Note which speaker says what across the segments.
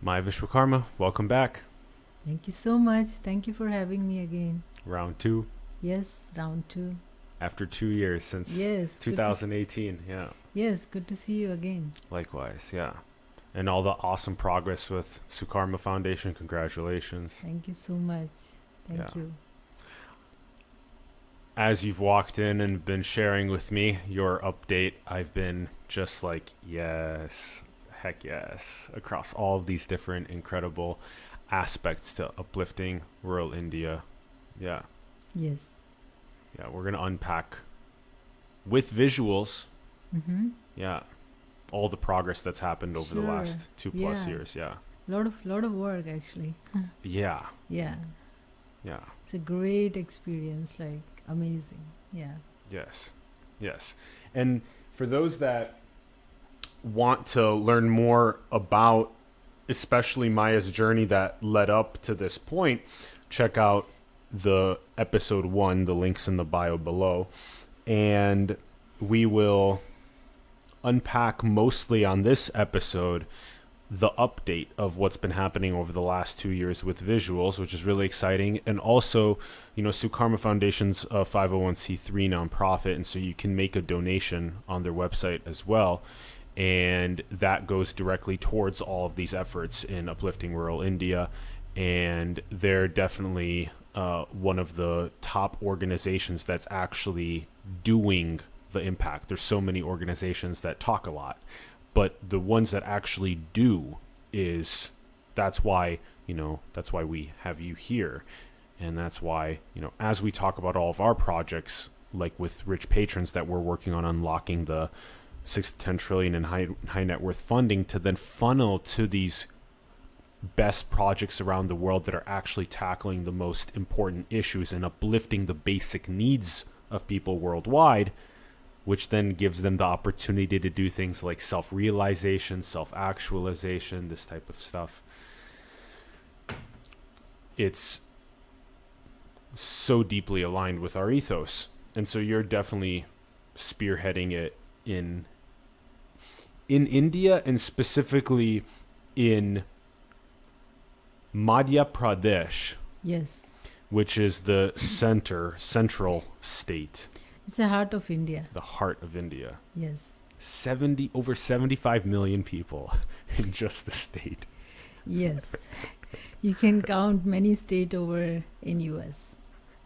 Speaker 1: My Vishwakarma, welcome back.
Speaker 2: Thank you so much. Thank you for having me again.
Speaker 1: Round two,
Speaker 2: Yes, round two.
Speaker 1: after 2 years since
Speaker 2: Yes,
Speaker 1: 2018. Yeah,
Speaker 2: yes, good to see you again.
Speaker 1: likewise. Yeah. And all the awesome progress with Sukarma Foundation. Congratulations.
Speaker 2: Thank you so much.
Speaker 1: Yeah.
Speaker 2: Thank you.
Speaker 1: As you've walked in and been sharing with me your update, I've been just like, yes, heck yes, across all of these different incredible aspects to uplifting rural India. Yeah.
Speaker 2: Yes.
Speaker 1: Yeah. We're going to unpack with visuals.
Speaker 2: Mm-hmm.
Speaker 1: Yeah. All the progress that's happened over the
Speaker 2: Sure.
Speaker 1: last 2+
Speaker 2: Yeah.
Speaker 1: years. Yeah.
Speaker 2: Lot of work actually.
Speaker 1: Yeah.
Speaker 2: Yeah.
Speaker 1: Yeah.
Speaker 2: It's a great experience, like amazing. Yeah.
Speaker 1: Yes. Yes. And for those that want to learn more about especially Maya's journey that led up to this point, check out the episode 1, the links in the bio below. And we will unpack mostly on this episode the update of what's been happening over the last 2 years with visuals, which is really exciting. And also, Sukarma Foundation's a 501c3 nonprofit, and so you can make a donation on their website as well. And that goes directly towards all of these efforts in uplifting rural India. And they're definitely one of the top organizations that's actually doing the impact. There's so many organizations that talk a lot, but the ones that actually do that's why we have you here. And that's why, as we talk about all of our projects, like with rich patrons that we're working on unlocking the 6 to 10 trillion in high net worth funding to then funnel to these best projects around the world that are actually tackling the most important issues and uplifting the basic needs of people worldwide, which then gives them the opportunity to do things like self-realization, self-actualization, this type of stuff. It's so deeply aligned with our ethos. And so you're definitely spearheading it in India, and specifically in Madhya Pradesh,
Speaker 2: Yes.
Speaker 1: which is the central state,
Speaker 2: It's the heart of India.
Speaker 1: the heart of India.
Speaker 2: Yes.
Speaker 1: Over 75 million people in just the state.
Speaker 2: Yes. You can count many states over in US.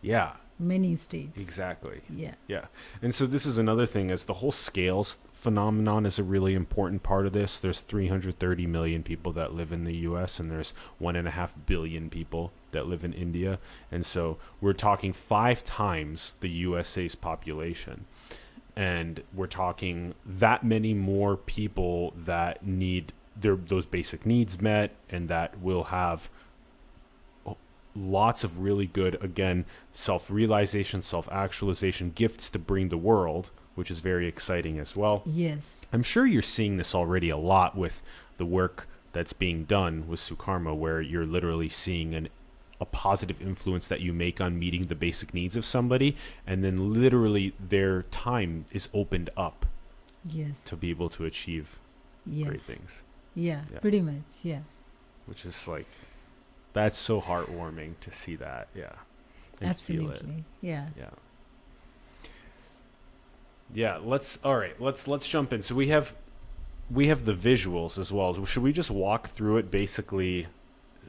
Speaker 1: Yeah,
Speaker 2: Many states.
Speaker 1: exactly.
Speaker 2: Yeah.
Speaker 1: Yeah. And so this is another thing, as the whole scales phenomenon is a really important part of this. There's 330 million people that live in the US, and there's 1.5 billion people that live in India. And so we're talking 5 times the USA's population. And we're talking that many more people that need those basic needs met, and that will have lots of really good, again, self-realization, self-actualization gifts to bring the world, which is very exciting as well.
Speaker 2: Yes.
Speaker 1: I'm sure you're seeing this already a lot with the work that's being done with Sukarma, where you're literally seeing a positive influence that you make on meeting the basic needs of somebody, and then literally their time is opened up
Speaker 2: Yes.
Speaker 1: to be able to achieve
Speaker 2: Yes.
Speaker 1: great things,
Speaker 2: Yeah,
Speaker 1: Yeah.
Speaker 2: pretty much. Yeah.
Speaker 1: which is like, that's so heartwarming to see that. Yeah. And feel it.
Speaker 2: Absolutely. Yeah.
Speaker 1: Yeah. Yeah, let's jump in. So we have the visuals as well. Should we just walk through it basically?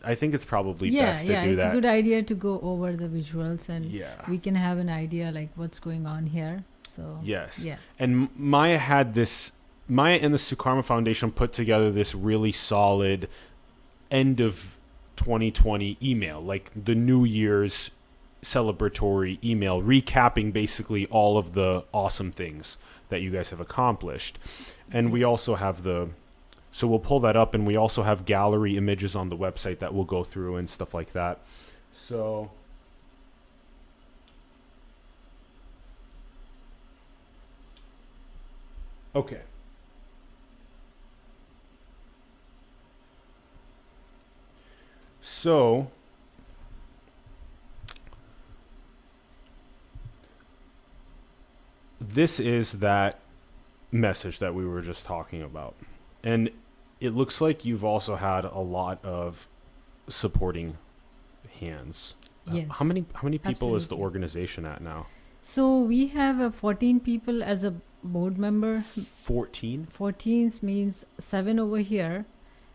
Speaker 1: I think it's probably best to do
Speaker 2: It's
Speaker 1: that.
Speaker 2: a good idea to go over the visuals, and
Speaker 1: Yeah.
Speaker 2: we can have an idea like what's going on here. So
Speaker 1: Yes.
Speaker 2: yeah.
Speaker 1: And Maya and the Sukarma Foundation put together this really solid end of 2020 email, like the New Year's celebratory email, recapping basically all of the awesome things that you guys have accomplished. And we also have so we'll pull that up, and we also have gallery images on the website that we'll go through and stuff like that. So okay. So this is that message that we were just talking about. And it looks like you've also had a lot of supporting hands.
Speaker 2: Yes.
Speaker 1: How many people is the
Speaker 2: Absolutely.
Speaker 1: organization at now?
Speaker 2: So we have 14 people as a board member.
Speaker 1: 14?
Speaker 2: 14 means 7 over here,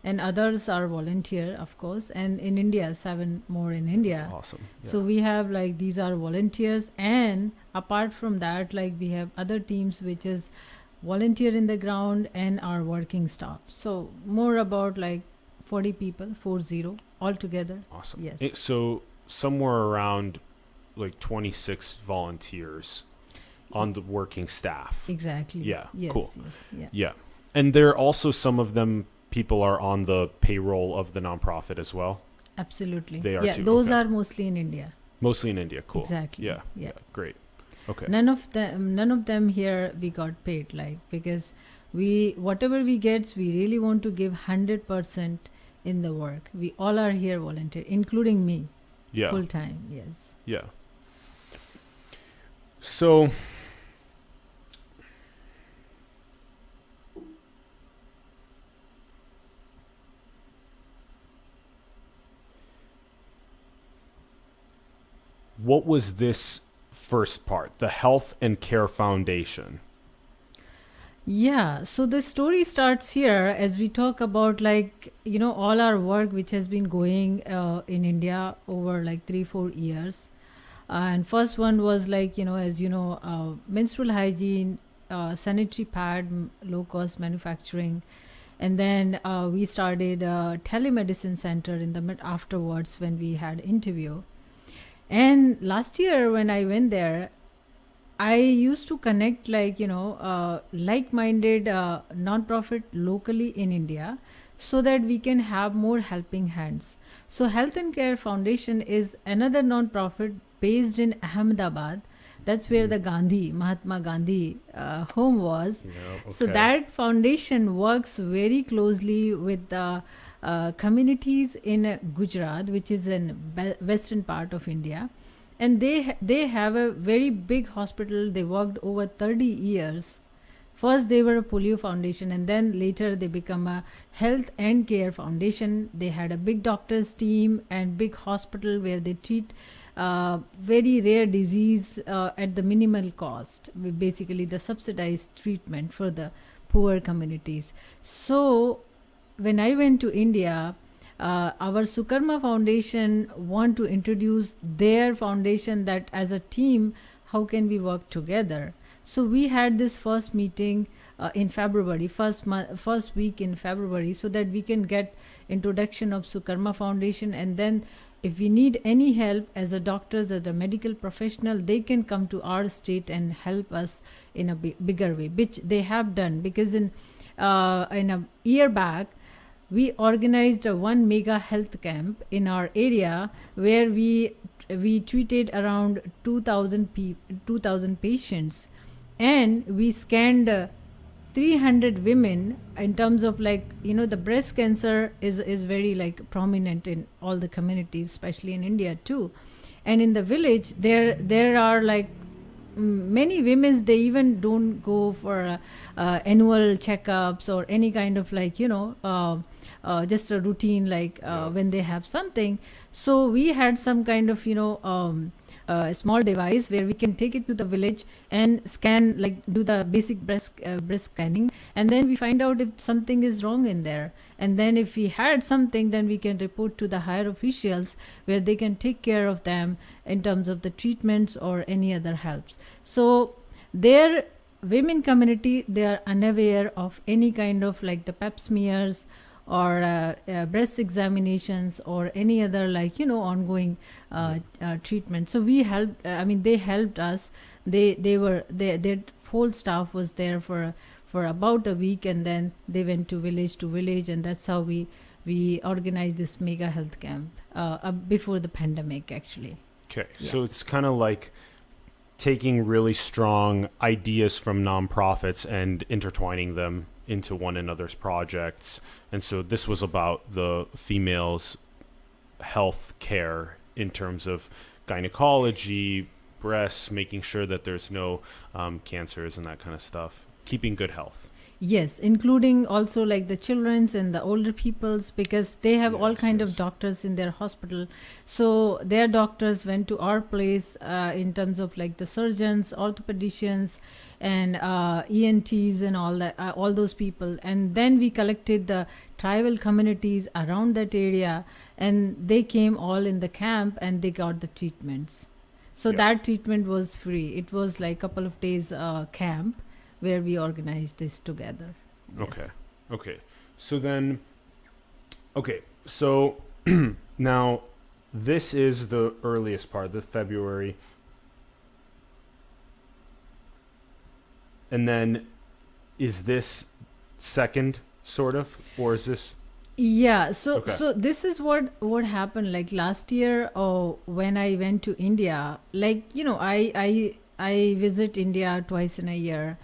Speaker 2: and others are volunteer, of course. And in India, 7 more in India.
Speaker 1: That's awesome.
Speaker 2: So we have like these are volunteers, and apart from that, like we have other teams which is volunteer in the ground and our working staff. So more about like 40 people, 40 altogether.
Speaker 1: Awesome.
Speaker 2: Yes.
Speaker 1: So somewhere around like 26 volunteers on the working staff.
Speaker 2: Exactly.
Speaker 1: Yeah,
Speaker 2: Yes.
Speaker 1: cool.
Speaker 2: Yes. Yeah.
Speaker 1: Yeah. And there also some of them people are on the payroll of the nonprofit as well.
Speaker 2: Absolutely.
Speaker 1: They are
Speaker 2: yeah,
Speaker 1: too,
Speaker 2: those
Speaker 1: okay.
Speaker 2: are mostly in India.
Speaker 1: Mostly in India. Cool.
Speaker 2: Exactly.
Speaker 1: Yeah.
Speaker 2: Yeah.
Speaker 1: Great. Okay.
Speaker 2: None of them here we got paid, like, because we whatever we get, we really want to give 100% in the work. We all are here volunteer, including me,
Speaker 1: Yeah.
Speaker 2: full time. Yes.
Speaker 1: Yeah. So what was this first part? The Health and Care Foundation.
Speaker 2: Yeah, so the story starts here as we talk about, like, all our work which has been going in India over like 3-4 years. And first one was like, as menstrual hygiene, sanitary pad, low cost manufacturing. And then we started a telemedicine center in the afterwards when we had interview. And last year when I went there, I used to connect like-minded non-profit locally in India so that we can have more helping hands. So Health and Care Foundation is another non-profit based in Ahmedabad. That's where the Mahatma Gandhi home was.
Speaker 1: Yeah, okay.
Speaker 2: So that foundation works very closely with the communities in Gujarat, which is in western part of India. And they have a very big hospital. They worked over 30 years. First they were a polio foundation, and then later they become a health and care foundation. They had a big doctors team and big hospital where they treat very rare disease at the minimal cost, basically the subsidized treatment for the poor communities. So when I went to India, our Sukarma Foundation want to introduce their foundation, that as a team, how can we work together? So we had this first meeting in February, first week in February, so that we can get introduction of Sukarma Foundation. And then if we need any help as a doctors, as a medical professional, they can come to our state and help us in a bigger way, which they have done. Because in a year back, we organized a one mega health camp in our area where we treated around 2,000 patients, and we scanned 300 women in terms of the breast cancer is very prominent in all the communities, especially in India too. And in the village there are many women, they even don't go for annual checkups or any kind of just a routine when they have something. So we had some kind of a small device where we can take it to the village and scan, do the basic breast scanning, and then we find out if something is wrong in there. And then if we had something, then we can report to the higher officials where they can take care of them in terms of the treatments or any other helps. So their women community, they are unaware of any kind of the pap smears or breast examinations or any other ongoing treatment. So we helped, they helped us. Their whole staff was there for about a week, and then they went to village, and that's how we organized this mega health camp before the pandemic, actually.
Speaker 1: Okay,
Speaker 2: Yeah.
Speaker 1: so it's kind of like taking really strong ideas from nonprofits and intertwining them into one another's projects. And so this was about the females' health care in terms of gynecology, breasts, making sure that there's no cancers and that kind of stuff, keeping good health.
Speaker 2: Yes, including also like the children's and the older people's, because they have all
Speaker 1: Yes,
Speaker 2: kind
Speaker 1: yes.
Speaker 2: of doctors in their hospital. So their doctors went to our place in terms of like the surgeons, orthopedicians, and ENTs and all that, all those people. And then we collected the tribal communities around that area, and they came all in the camp and they got the treatments. So
Speaker 1: Yeah.
Speaker 2: that treatment was free. It was like couple of days camp where we organized this together.
Speaker 1: Okay.
Speaker 2: Yes.
Speaker 1: Okay. So then, okay. So now this is the earliest part, the February. And then is this second sort of, or is this?
Speaker 2: Yeah, so
Speaker 1: Okay.
Speaker 2: so this is what happened like last year when I went to India. Like, you know, I visit India twice in a year,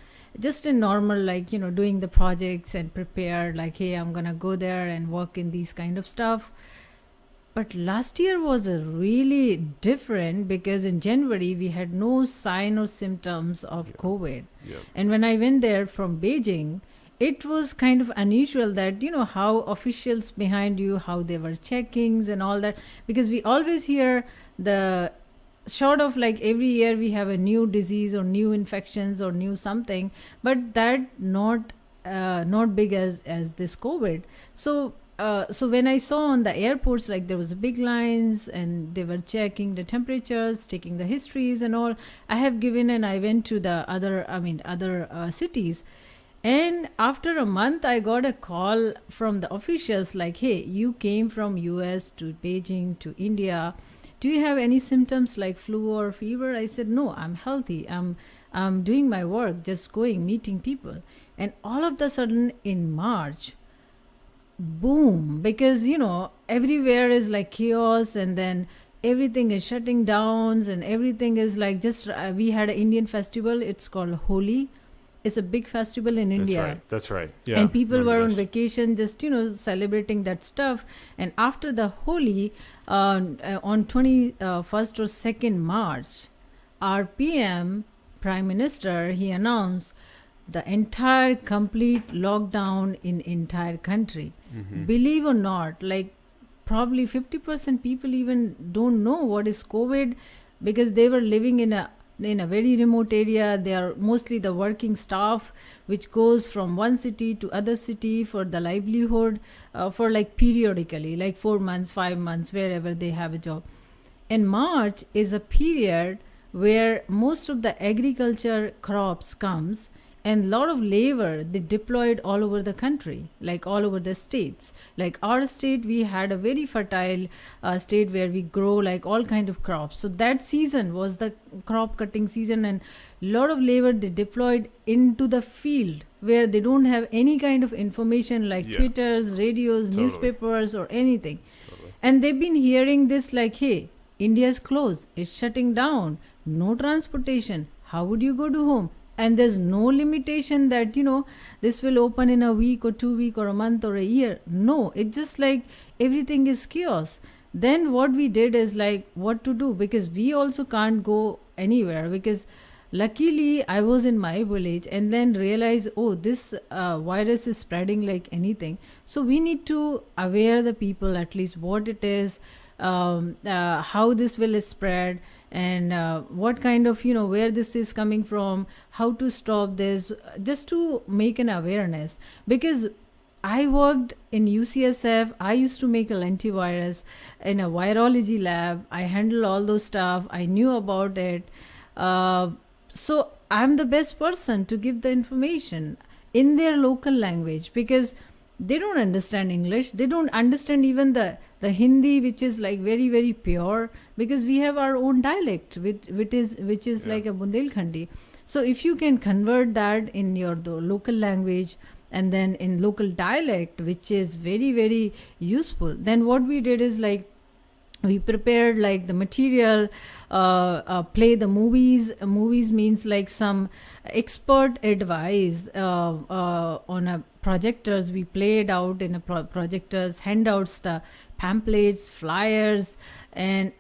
Speaker 2: just in normal, like, you know, doing the projects and prepare like, hey, I'm gonna go there and work in these kind of stuff. But last year was a really different, because in January we had no sign or symptoms of
Speaker 1: Yeah.
Speaker 2: COVID.
Speaker 1: Yeah.
Speaker 2: And when I went there from Beijing, it was kind of unusual that, you know, how officials behind you, how they were checkings and all that. Because we always hear the sort of like every year we have a new disease or new infections or new something, but that not big as this COVID. So so when I saw on the airports, like there was big lines and they were checking the temperatures, taking the histories and all. I have given, and I went to the other cities, and after a month I got a call from the officials like, hey, you came from US to Beijing to India, do you have any symptoms like flu or fever? I said, no, I'm healthy, I'm doing my work, just going meeting people. And all of the sudden in March, boom, because, you know, everywhere is like chaos, and then everything is shutting down, and everything is like just we had an Indian festival, it's called Holi. It's a big festival in
Speaker 1: That's
Speaker 2: India.
Speaker 1: right. That's right. Yeah.
Speaker 2: And people
Speaker 1: remember
Speaker 2: were on
Speaker 1: this.
Speaker 2: vacation, just, you know, celebrating that stuff. And after the Holi, on 21st or 2nd March, our PM, Prime Minister, he announced the entire complete lockdown in entire country.
Speaker 1: Mhm.
Speaker 2: Believe or not, like probably 50% people even don't know what is COVID, because they were living in a very remote area. They are mostly the working staff, which goes from one city to other city for the livelihood, for like periodically, like 4 months, 5 months, wherever they have a job. And March is a period where most of the agriculture crops comes, and a lot of labor they deployed all over the country, like all over the states. Like our state, we had a very fertile state where we grow like all kind of crops. So that season was the crop cutting season, and a lot of labor they deployed into the field where they don't have any kind of information like
Speaker 1: Yeah.
Speaker 2: Twitters, radios,
Speaker 1: Totally.
Speaker 2: newspapers, or anything.
Speaker 1: Totally.
Speaker 2: And they've been hearing this like, hey, India's closed, it's shutting down, no transportation, how would you go to home? And there's no limitation that, you know, this will open in a week or 2 week or a month or a year. No, it's just like everything is chaos. Then what we did is like what to do, because we also can't go anywhere, because luckily I was in my village and then realized, oh, this virus is spreading like anything. So we need to aware the people at least what it is, how this will spread, and what kind of, you know, where this is coming from, how to stop this, just to make an awareness. Because I worked in UCSF, I used to make a lentivirus in a virology lab, I handle all those stuff, I knew about it. So I'm the best person to give the information in their local language, because they don't understand English, they don't understand even the Hindi, which is like very very pure, because we have our own dialect, which is
Speaker 1: Yeah.
Speaker 2: like a Bundelkhandi. So if you can convert that in your the local language, and then in local dialect, which is very very useful, then what we did is like we prepared like the material, play the movies. Movies means like some expert advice on a projectors. We played out in a projectors, handouts, the pamphlets, flyers, and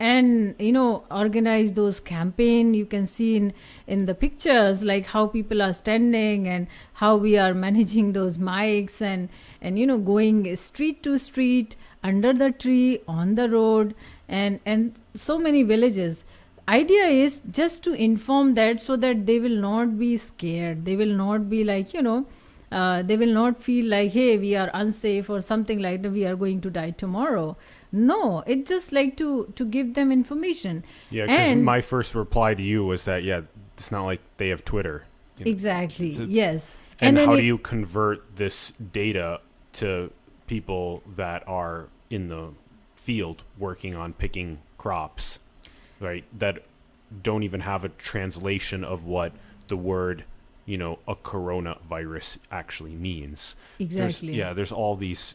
Speaker 2: organize those campaign. You can see in the pictures like how people are standing and how we are managing those mics and going street to street, under the tree, on the road, and so many villages. Idea is just to inform that, so that they will not be scared, they will not be like they will not feel like, hey, we are unsafe or something like that, we are going to die tomorrow. No, it's just like to give them information.
Speaker 1: Yeah, because my first reply to you was that, it's not like they have Twitter.
Speaker 2: Exactly. Yes.
Speaker 1: And how do you convert this data to people that are in the field working on picking crops, right? That don't even have a translation of what the word, a coronavirus actually means.
Speaker 2: Exactly.
Speaker 1: There's all these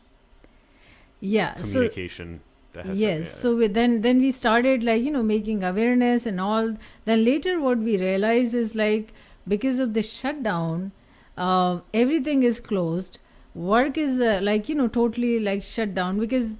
Speaker 1: communication.
Speaker 2: Then we started making awareness and all. Then later what we realized is because of the shutdown, everything is closed. Work is totally shut down, because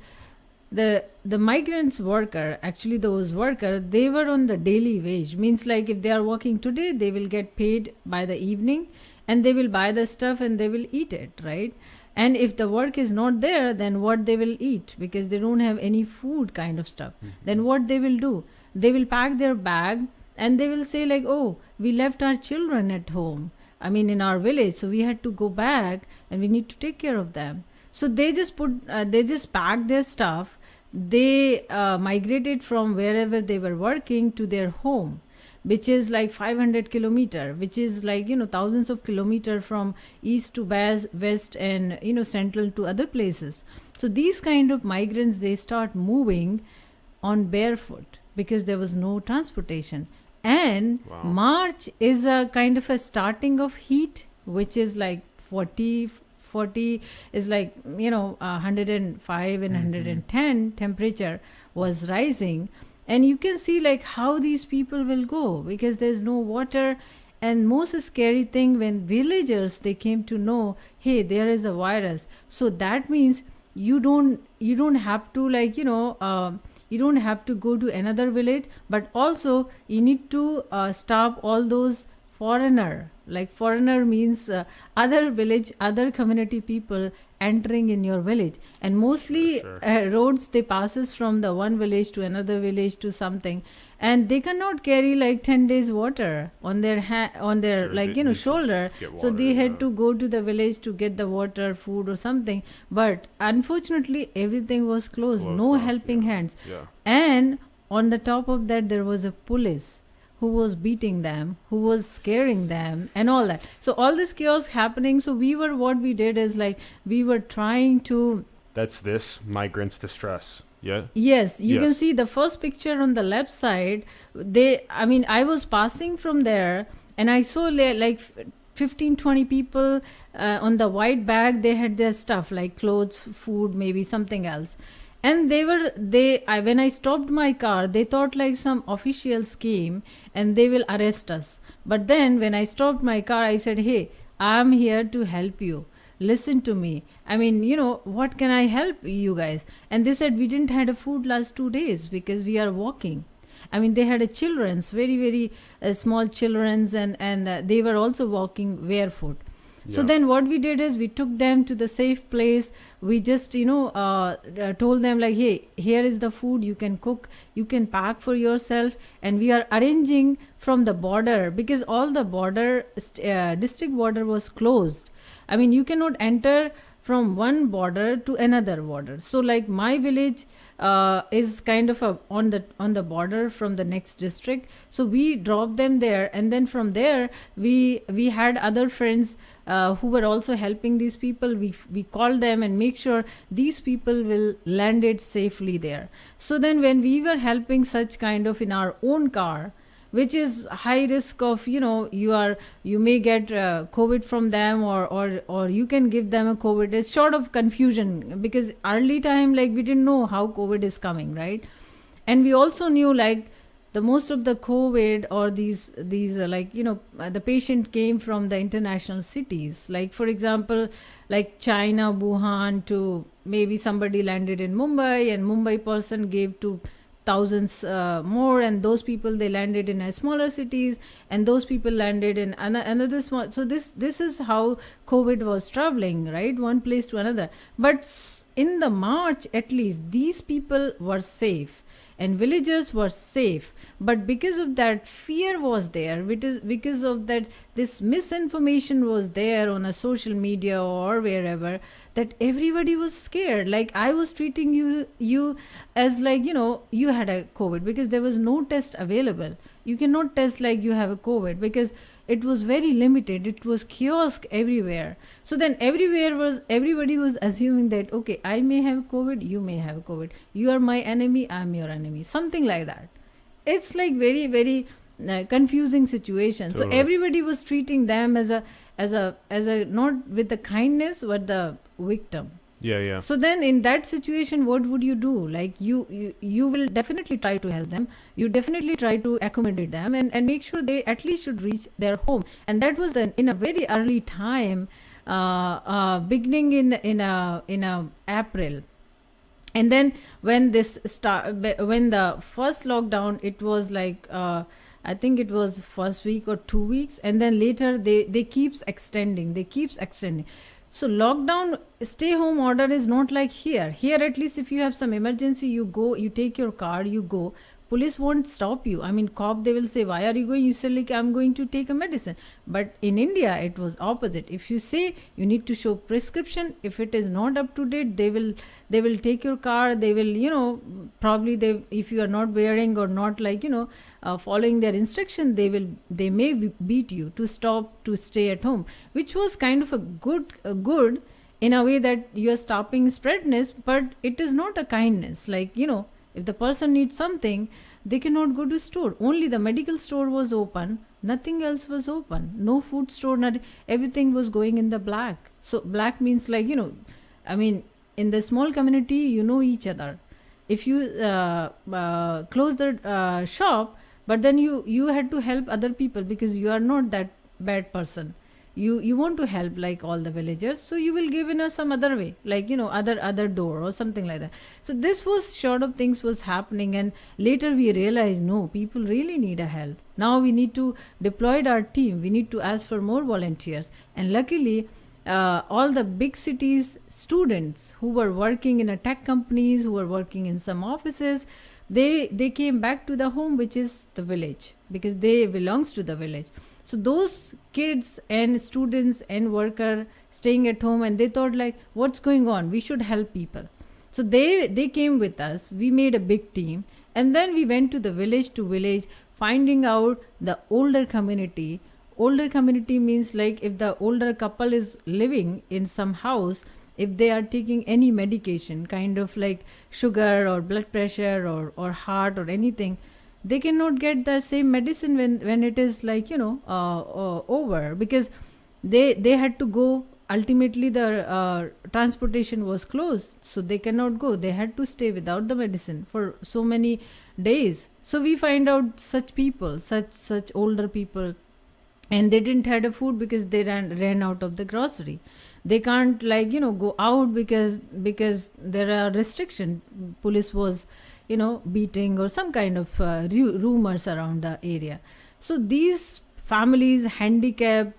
Speaker 2: the migrants worker, actually those workers, they were on the daily wage. Means if they are working today, they will get paid by the evening, and they will buy the stuff and they will eat it, right? And if the work is not there, then what they will eat, because they don't have any food kind of stuff. Then what they will do, they will pack their bag and they will say oh, we left our children at home, in our village, so we had to go back and we need to take care of them. So they just packed their stuff. They migrated from wherever they were working to their home, which is 500 kilometer, which is thousands of kilometer from east to west and central to other places. So these kind of migrants, they start moving on barefoot because there was no transportation. And
Speaker 1: Wow.
Speaker 2: March is a kind of a starting of heat, which is 40 is 105 and 110 temperature was rising. And you can see how these people will go, because there's no water. And most scary thing, when villagers, they came to know, hey, there is a virus. So that means you don't have to you don't have to go to another village, but also you need to stop all those foreigner. Foreigner means other village, other community people entering in your village. And mostly
Speaker 1: Sure.
Speaker 2: Roads, they passes from the one village to another village to something, and they cannot carry 10 days water on their
Speaker 1: Sure, they need to
Speaker 2: shoulder.
Speaker 1: get
Speaker 2: So
Speaker 1: water,
Speaker 2: they had
Speaker 1: yeah.
Speaker 2: to go to the village to get the water, food or something. But unfortunately everything was closed,
Speaker 1: Closed
Speaker 2: no
Speaker 1: off,
Speaker 2: helping
Speaker 1: yeah.
Speaker 2: hands.
Speaker 1: Yeah.
Speaker 2: And on the top of that, there was a police who was beating them, who was scaring them and all that. So all this chaos happening. So what we did is we were trying to,
Speaker 1: That's this migrants distress. Yeah.
Speaker 2: yes, you can
Speaker 1: Yes.
Speaker 2: see the first picture on the left side. I was passing from there and I saw 15-20 people on the white bag. They had their stuff like clothes, food, maybe something else. And when I stopped my car, they thought some officials came and they will arrest us. But then when I stopped my car, I said, hey, I'm here to help you. Listen to me. What can I help you guys? And they said, we didn't had a food last 2 days because we are walking. They had a children's, very, very small children's, and they were also walking barefoot. So
Speaker 1: Yeah.
Speaker 2: then what we did is we took them to the safe place. We just, told them hey, here is the food, you can cook, you can pack for yourself. And we are arranging from the border, because all the border, district border was closed. You cannot enter from one border to another border. So my village is kind of on the border from the next district. So we dropped them there, and then from there we had other friends who were also helping these people. We called them and make sure these people will land it safely there. So then when we were helping such kind of in our own car, which is high risk of you may get COVID from them, or you can give them a COVID. It's sort of confusion, because early time we didn't know how COVID is coming, right? And we also knew the most of the COVID or these the patient came from the international cities. Like for example, like China, Wuhan, to maybe somebody landed in Mumbai, and Mumbai person gave to thousands more, and those people, they landed in smaller cities, and those people landed in another small. So this is how COVID was traveling, right, one place to another. But in the March, at least, these people were safe and villagers were safe. But because of that, fear was there, because of that, this misinformation was there on a social media or wherever, that everybody was scared. Like I was treating you as like, you had a COVID, because there was no test available. You cannot test like you have a COVID, because it was very limited. It was kiosk everywhere. So then everybody was assuming that, okay, I may have COVID, you may have COVID, you are my enemy, I'm your enemy, something like that. It's like very, very confusing situation.
Speaker 1: Totally.
Speaker 2: So everybody was treating them as a not with the kindness, but the victim.
Speaker 1: Yeah.
Speaker 2: So then in that situation, what would you do? Like you will definitely try to help them. You definitely try to accommodate them and make sure they at least should reach their home. And that was then in a very early time, beginning in a April. And then when when the first lockdown, it was like I think it was first week or 2 weeks, and then later they keeps extending. So lockdown, stay home order is not like here. Here at least if you have some emergency, you go, you take your car, you go. Police won't stop you. I mean, cop, they will say, why are you going? You say like, I'm going to take a medicine. But in India, it was opposite. If you say you need to show prescription, if it is not up to date, they will take your car. They will, probably if you are not wearing or not like, following their instruction, they may beat you to stop, to stay at home, which was kind of a good in a way that you are stopping spreadness, but it is not a kindness. Like, if the person needs something, they cannot go to store. Only the medical store was open. Nothing else was open. No food store, nothing. Everything was going in the black. So black means like, I mean, in the small community, you know each other. If you close the shop, but then you had to help other people because you are not that bad person. You want to help like all the villagers, so you will give in some other way, like other door or something like that. So this was sort of things was happening, and later we realized, no, people really need a help. Now we need to deploy our team, we need to ask for more volunteers. And luckily all the big cities students who were working in a tech companies, who were working in some offices, they came back to the home, which is the village, because they belongs to the village. So those kids and students and worker staying at home, and they thought like, what's going on? We should help people. So they came with us. We made a big team, and then we went to the village to village, finding out the older community. Older community means like if the older couple is living in some house, if they are taking any medication, kind of like sugar or blood pressure or heart or anything, they cannot get the same medicine when it is like over, because they had to go. Ultimately the transportation was closed, so they cannot go. They had to stay without the medicine for so many days. So we find out such people, such older people, and they didn't had a food because they ran out of the grocery. They can't like go out because there are restriction. Police was beating or some kind of rumors around the area. So these families, handicapped,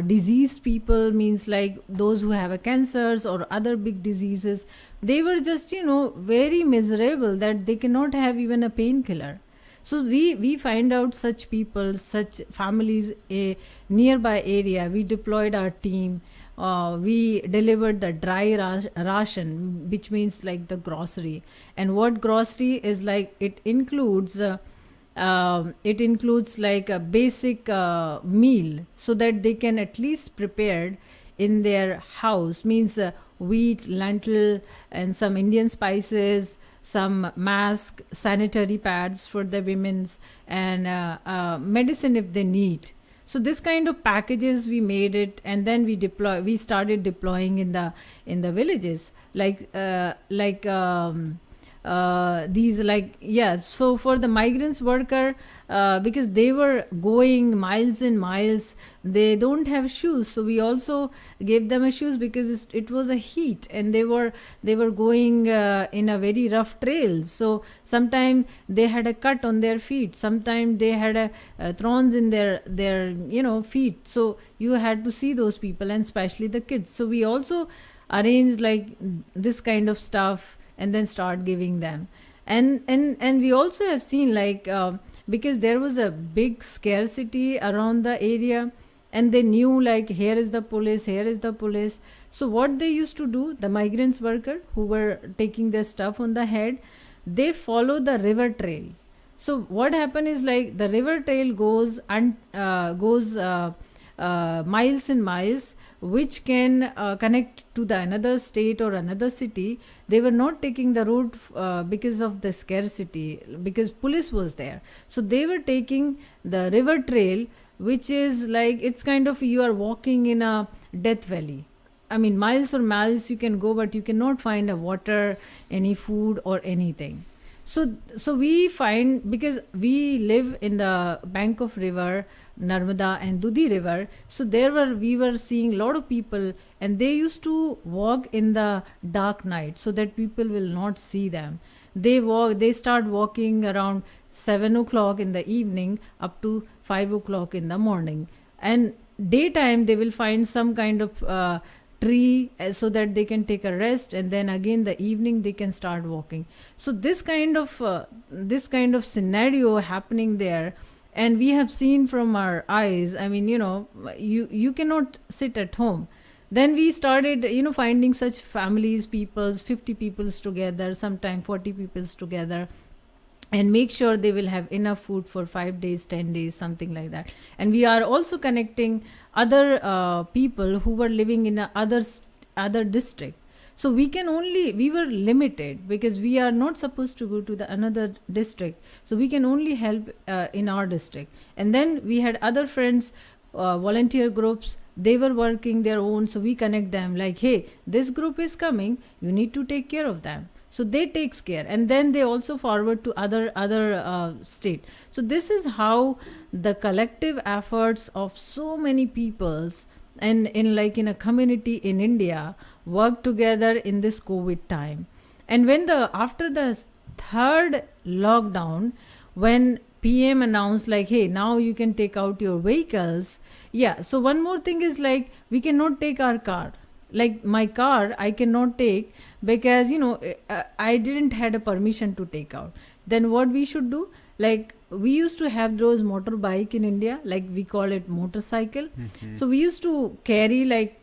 Speaker 2: diseased people, means like those who have a cancers or other big diseases, they were just very miserable that they cannot have even a painkiller. So we find out such people, such families, a nearby area. We deployed our team. We delivered the dry ration, which means like the grocery. And what grocery is like, it includes like a basic meal, so that they can at least prepared in their house, means wheat, lentil, and some Indian spices, some mask, sanitary pads for the women's, and medicine if they need. So this kind of packages we made it, and then we started deploying in the villages, like these like, yeah, so for the migrants worker, because they were going miles and miles, they don't have shoes, so we also gave them a shoes because it was a heat, and they were going in a very rough trail, so sometimes they had a cut on their feet, sometimes they had a thorns in their feet, so you had to see those people, and especially the kids, so we also arranged like this kind of stuff and then start giving them. And we also have seen like because there was a big scarcity around the area, and they knew like here is the police, here is the police, so what they used to do, the migrants worker who were taking their stuff on the head, they follow the river trail. So what happened is like the river trail goes miles and miles, which can connect to the another state or another city. They were not taking the route because of the scarcity, because police was there, so they were taking the river trail, which is like, it's kind of, you are walking in a death valley. I mean, miles or miles you can go, but you cannot find a water, any food or anything. So we find, because we live in the bank of river Narmada and Dudhi river, so we were seeing a lot of people, and they used to walk in the dark night so that people will not see them. They start walking around 7 o'clock in the evening up to 5 o'clock in the morning, and daytime they will find some kind of tree so that they can take a rest, and then again the evening they can start walking. So this kind of scenario happening there, and we have seen from our eyes. I mean, you cannot sit at home. Then we started finding such families, peoples, 50 peoples together, sometime 40 peoples together, and make sure they will have enough food for 5 days, 10 days, something like that. And we are also connecting other people who were living in other district. So we were limited because we are not supposed to go to the another district. So we can only help in our district. And then we had other friends, volunteer groups, they were working their own. So we connect them like, hey, this group is coming, you need to take care of them. So they takes care, and then they also forward to other state. So this is how the collective efforts of so many peoples and in a community in India work together in this COVID time. And after the third lockdown, when PM announced like, hey, now you can take out your vehicles. Yeah. So one more thing is like, we cannot take our car. Like my car, I cannot take because, I didn't had a permission to take out. Then what we should do? Like we used to have those motorbike in India, like we call it motorcycle. Mm-hmm. So we used to carry like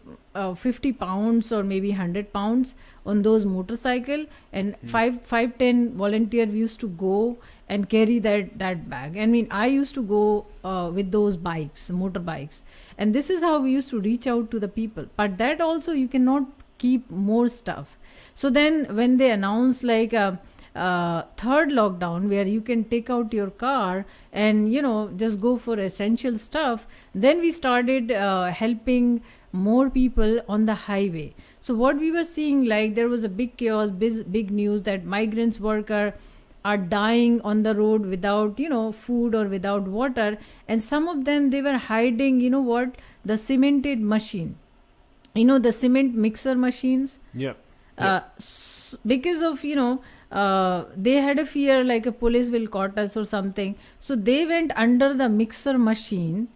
Speaker 2: 50 pounds or maybe 100 pounds on those motorcycle, and 5-10 volunteer we used to go and carry that bag. I mean, I used to go with those motorbikes, and this is how we used to reach out to the people. But that also you cannot keep more stuff. So then when they announced like third lockdown where you can take out your car and just go for essential stuff, then we started helping more people on the highway. So what we were seeing, like there was a big chaos, big news that migrants worker are dying on the road without food or without water, and some of them, they were hiding the cemented machine, the cement mixer machines. Because of they had a fear like a police will caught us or something, so they went under the mixer machine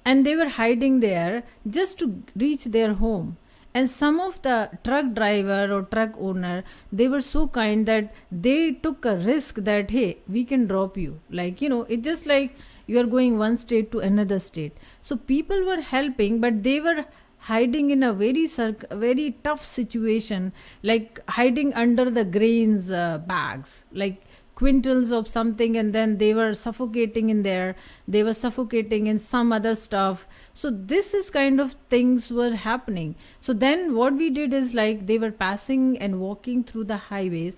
Speaker 2: and they were hiding there just to reach their home. And some of the truck driver or truck owner, they were so kind that they took a risk that, hey, we can drop you. Like, it's just like you are going one state to another state. So people were helping, but they were hiding in a very tough situation, like hiding under the grains bags, like quintals of something, and then they were suffocating in there, they were suffocating in some other stuff. So this is kind of things were happening. So then what we did is like they were passing and walking through the highways.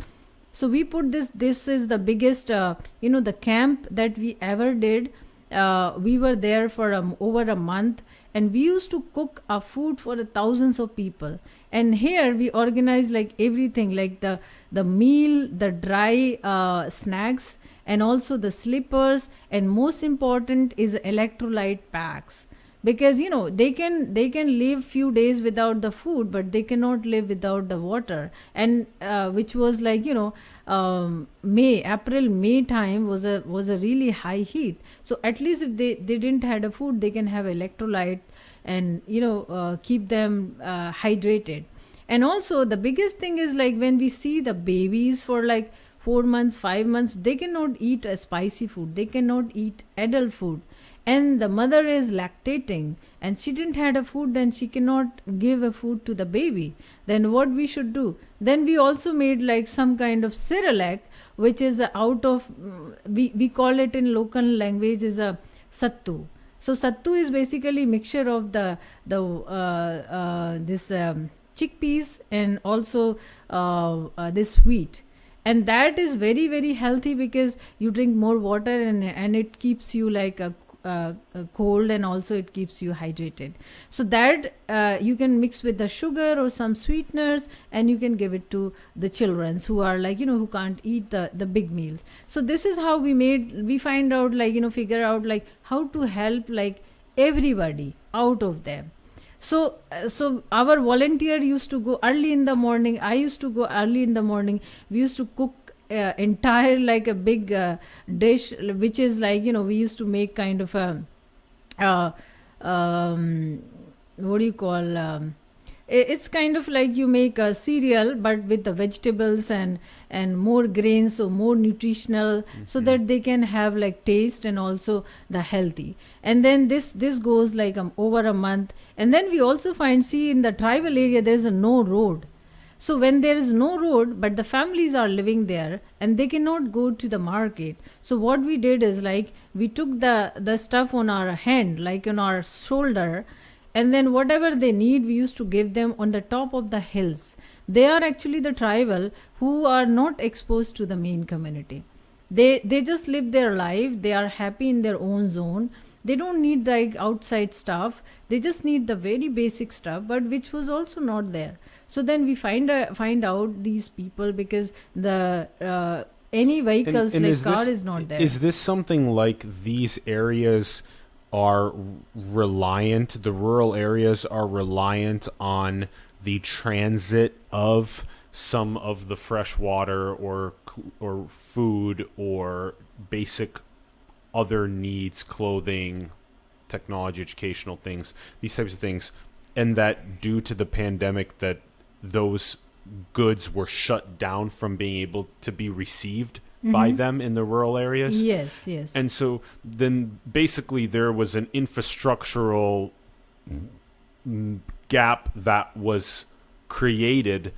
Speaker 2: So we put this is the biggest the camp that we ever did. We were there for over a month, and we used to cook our food for the thousands of people. And here we organize like everything, like the meal, the dry snacks, and also the slippers, and most important is electrolyte packs, because they can live few days without the food, but they cannot live without the water. And which was like May time was a really high heat, so at least if they didn't had a food, they can have electrolyte and keep them hydrated. And also the biggest thing is like when we see the babies for like 4 months, 5 months, they cannot eat a spicy food, they cannot eat adult food, and the mother is lactating and she didn't had a food, then she cannot give a food to the baby. Then what we should do? Then we also made like some kind of Cerelac, which is out of we call it in local language is a sattu. So sattu is basically mixture of the this chickpeas and also this wheat, and that is very very healthy because you drink more water, and it keeps you like a cold, and also it keeps you hydrated. So that you can mix with the sugar or some sweeteners, and you can give it to the children who are like who can't eat the big meals. So this is how we find out like figure out like how to help like everybody out of them. So our volunteer used to go early in the morning, I used to go early in the morning. We used to cook entire like a big dish, which is like we used to make kind of a what do you call it's kind of like you make a cereal but with the vegetables and more grains, so more nutritional, so that they can have like taste and also the healthy. And then this goes like over a month. And then we also see in the tribal area there is no road. So when there is no road, but the families are living there and they cannot go to the market. So what we did is like we took the stuff on our hand, like on our shoulder, and then whatever they need, we used to give them on the top of the hills. They are actually the tribal who are not exposed to the main community. They just live their life. They are happy in their own zone. They don't need the outside stuff. They just need the very basic stuff, but which was also not there. So then we find out these people because the any vehicles
Speaker 1: and
Speaker 2: like car is not there.
Speaker 1: Is this something like these areas are reliant, the rural areas are reliant on the transit of some of the fresh water or food or basic other needs, clothing, technology, educational things, these types of things, and that due to the pandemic that those goods were shut down from being able to be received by them in the rural areas?
Speaker 2: Yes.
Speaker 1: And so then basically there was an infrastructural gap that was created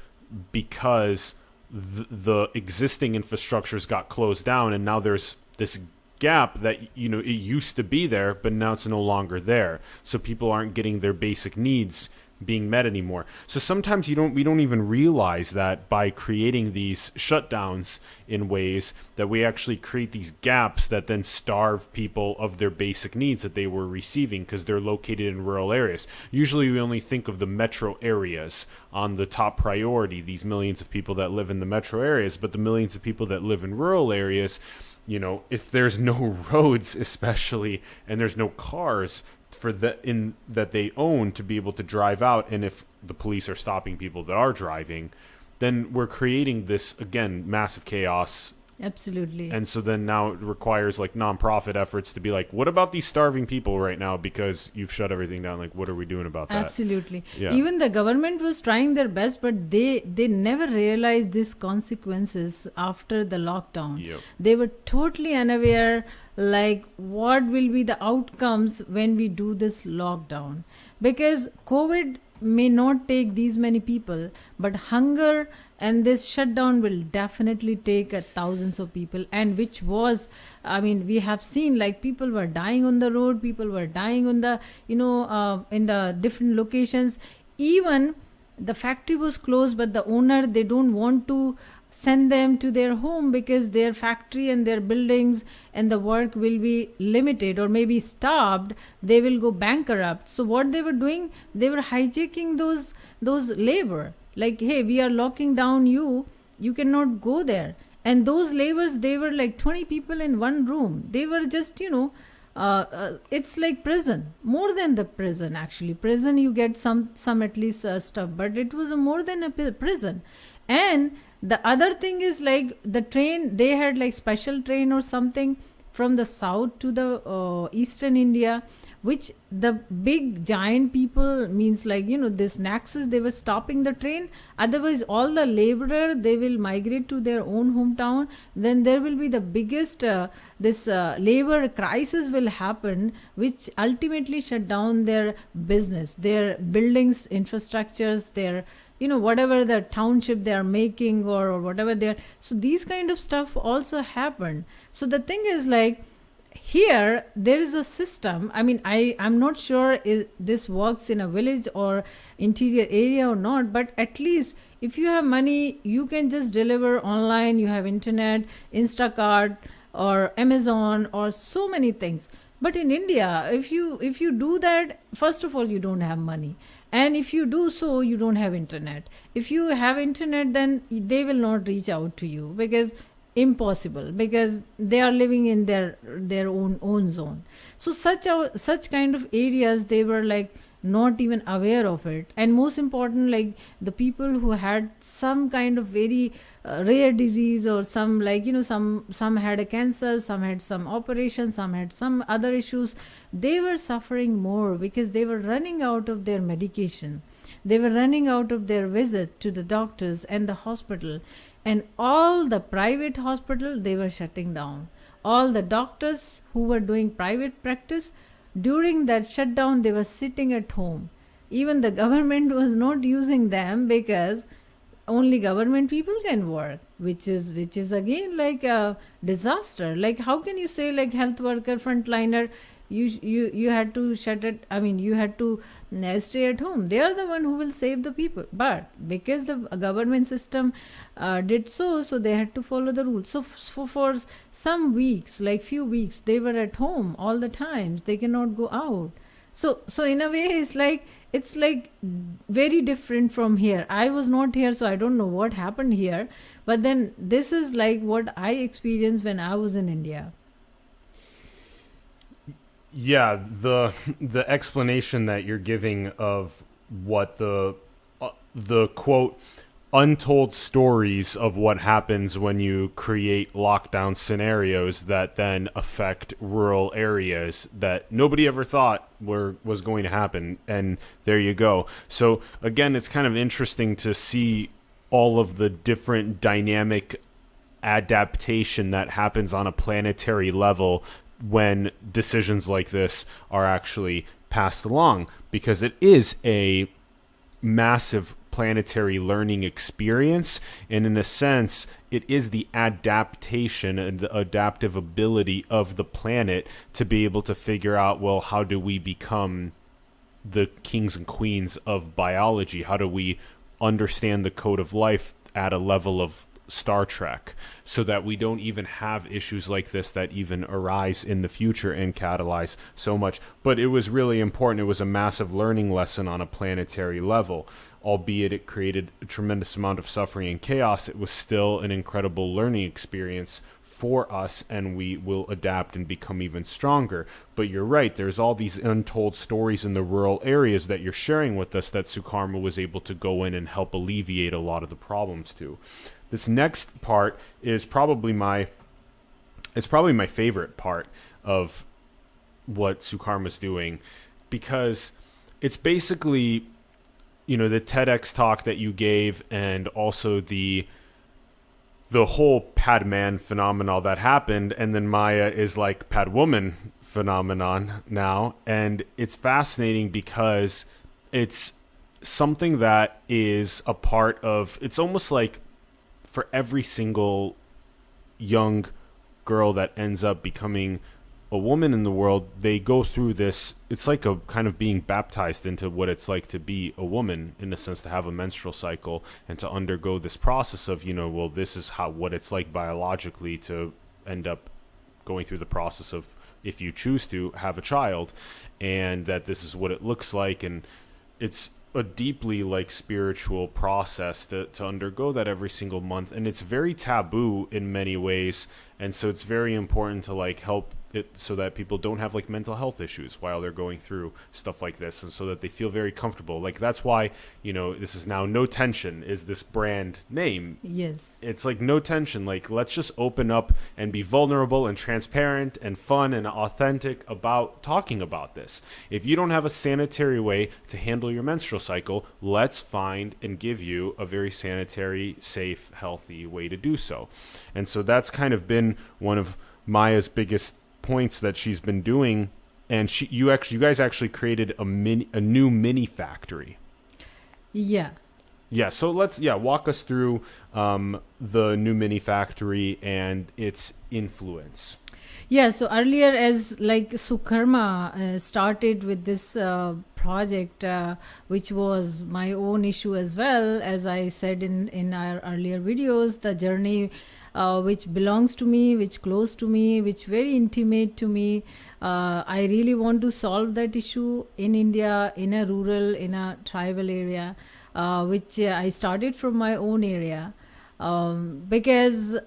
Speaker 1: because the existing infrastructures got closed down, and now there's this gap that it used to be there, but now it's no longer there. So people aren't getting their basic needs being met anymore. So sometimes we don't even realize that by creating these shutdowns in ways that we actually create these gaps that then starve people of their basic needs that they were receiving because they're located in rural areas. Usually we only think of the metro areas on the top priority, these millions of people that live in the metro areas, but the millions of people that live in rural areas, if there's no roads especially, and there's no cars that they own to be able to drive out, and if the police are stopping people that are driving, then we're creating this again massive chaos.
Speaker 2: Absolutely.
Speaker 1: And so then now it requires like nonprofit efforts to be like, what about these starving people right now because you've shut everything down? Like, what are we doing about that?
Speaker 2: Absolutely.
Speaker 1: Yeah.
Speaker 2: Even the government was trying their best, but they never realized these consequences after the lockdown.
Speaker 1: Yep.
Speaker 2: They were totally unaware like what will be the outcomes when we do this lockdown, because COVID may not take these many people, but hunger and this shutdown will definitely take thousands of people. And which was, we have seen like people were dying on the road, people were dying on the in the different locations. Even the factory was closed, but the owner, they don't want to send them to their home because their factory and their buildings and the work will be limited or maybe stopped. They will go bankrupt. So what they were doing, they were hijacking those labor, like, hey, we are locking down you, you cannot go there. And those laborers, they were like 20 people in one room. They were just, it's like prison, more than the prison. Actually, prison, you get some at least stuff, but it was more than a prison. And the other thing is, like, the train, they had like special train or something from the south to the eastern India, which the big giant people, means like, this Naxos, they were stopping the train. Otherwise, all the laborer, they will migrate to their own hometown. Then there will be the biggest this labor crisis will happen, which ultimately shut down their business, their buildings, infrastructures, their whatever the township they are making, or whatever they are. So these kind of stuff also happened. So the thing is, like, here there is a system. I mean, I'm not sure if this works in a village or interior area or not, but at least if you have money, you can just deliver online. You have internet, Instacart or Amazon or so many things. But in India, if you do that, first of all, you don't have money. And if you do so, you don't have internet. If you have internet, then they will not reach out to you, because impossible, because they are living in their own zone. So such kind of areas, they were like not even aware of it. And most important, like the people who had some kind of very rare disease, or some, like, some had a cancer, some had some operation, some had some other issues, they were suffering more because they were running out of their medication, they were running out of their visit to the doctors and the hospital. And all the private hospital, they were shutting down. All the doctors who were doing private practice, during that shutdown, they were sitting at home. Even the government was not using them, because only government people can work, which is again like a disaster. Like, how can you say, like, health worker, frontliner, you had to shut it, I mean, you had to stay at home. They are the one who will save the people. But because the government system did so they had to follow the rules. So for some weeks, like few weeks, they were at home all the time. They cannot go out. So in a way, it's like very different from here. I was not here, so I don't know what happened here. But then this is like what I experienced when I was in India.
Speaker 1: Yeah, the explanation that you're giving of what the quote untold stories of what happens when you create lockdown scenarios that then affect rural areas that nobody ever thought was going to happen, and there you go. So again, it's kind of interesting to see all of the different dynamic adaptation that happens on a planetary level when decisions like this are actually passed along, because it is a massive planetary learning experience, and in a sense it is the adaptation and the adaptive ability of the planet to be able to figure out, well, how do we become the kings and queens of biology? How do we understand the code of life at a level of Star Trek, so that we don't even have issues like this that even arise in the future and catalyze so much. But it was really important. It was a massive learning lesson on a planetary level. Albeit it created a tremendous amount of suffering and chaos, it was still an incredible learning experience for us, and we will adapt and become even stronger. But you're right, there's all these untold stories in the rural areas that you're sharing with us that Sukarma was able to go in and help alleviate a lot of the problems to. This next part is probably my favorite part of what Sukarma's doing, because it's basically, the TEDx talk that you gave, and also the whole Pad Man phenomenon that happened, and then Maya is like Pad Woman phenomenon now. And it's fascinating because it's something that is a part of, it's almost like for every single young girl that ends up becoming a woman in the world, they go through this. It's like a kind of being baptized into what it's like to be a woman, in a sense, to have a menstrual cycle and to undergo this process of, well, this is what it's like biologically to end up going through the process of, if you choose to have a child, and that this is what it looks like. And it's a deeply spiritual process to undergo that every single month, and it's very taboo in many ways. And so it's very important to help it so that people don't have mental health issues while they're going through stuff like this, and so that they feel very comfortable. That's why this is now No Tension is this brand name.
Speaker 2: Yes,
Speaker 1: it's no tension. Let's just open up and be vulnerable and transparent and fun and authentic about talking about this. If you don't have a sanitary way to handle your menstrual cycle, let's find and give you a very sanitary, safe, healthy way to do so. And so that's kind of been one of Maya's biggest points that she's been doing. And you guys actually created a new mini factory.
Speaker 2: yeah.
Speaker 1: So let's walk us through the new mini factory and its influence.
Speaker 2: Yeah, so earlier, as Sukarma started with this project, which was my own issue as well, as I said in our earlier videos, the journey which belongs to me, which close to me, which very intimate to me. I really want to solve that issue in India, in a rural, in a tribal area, which I started from my own area, because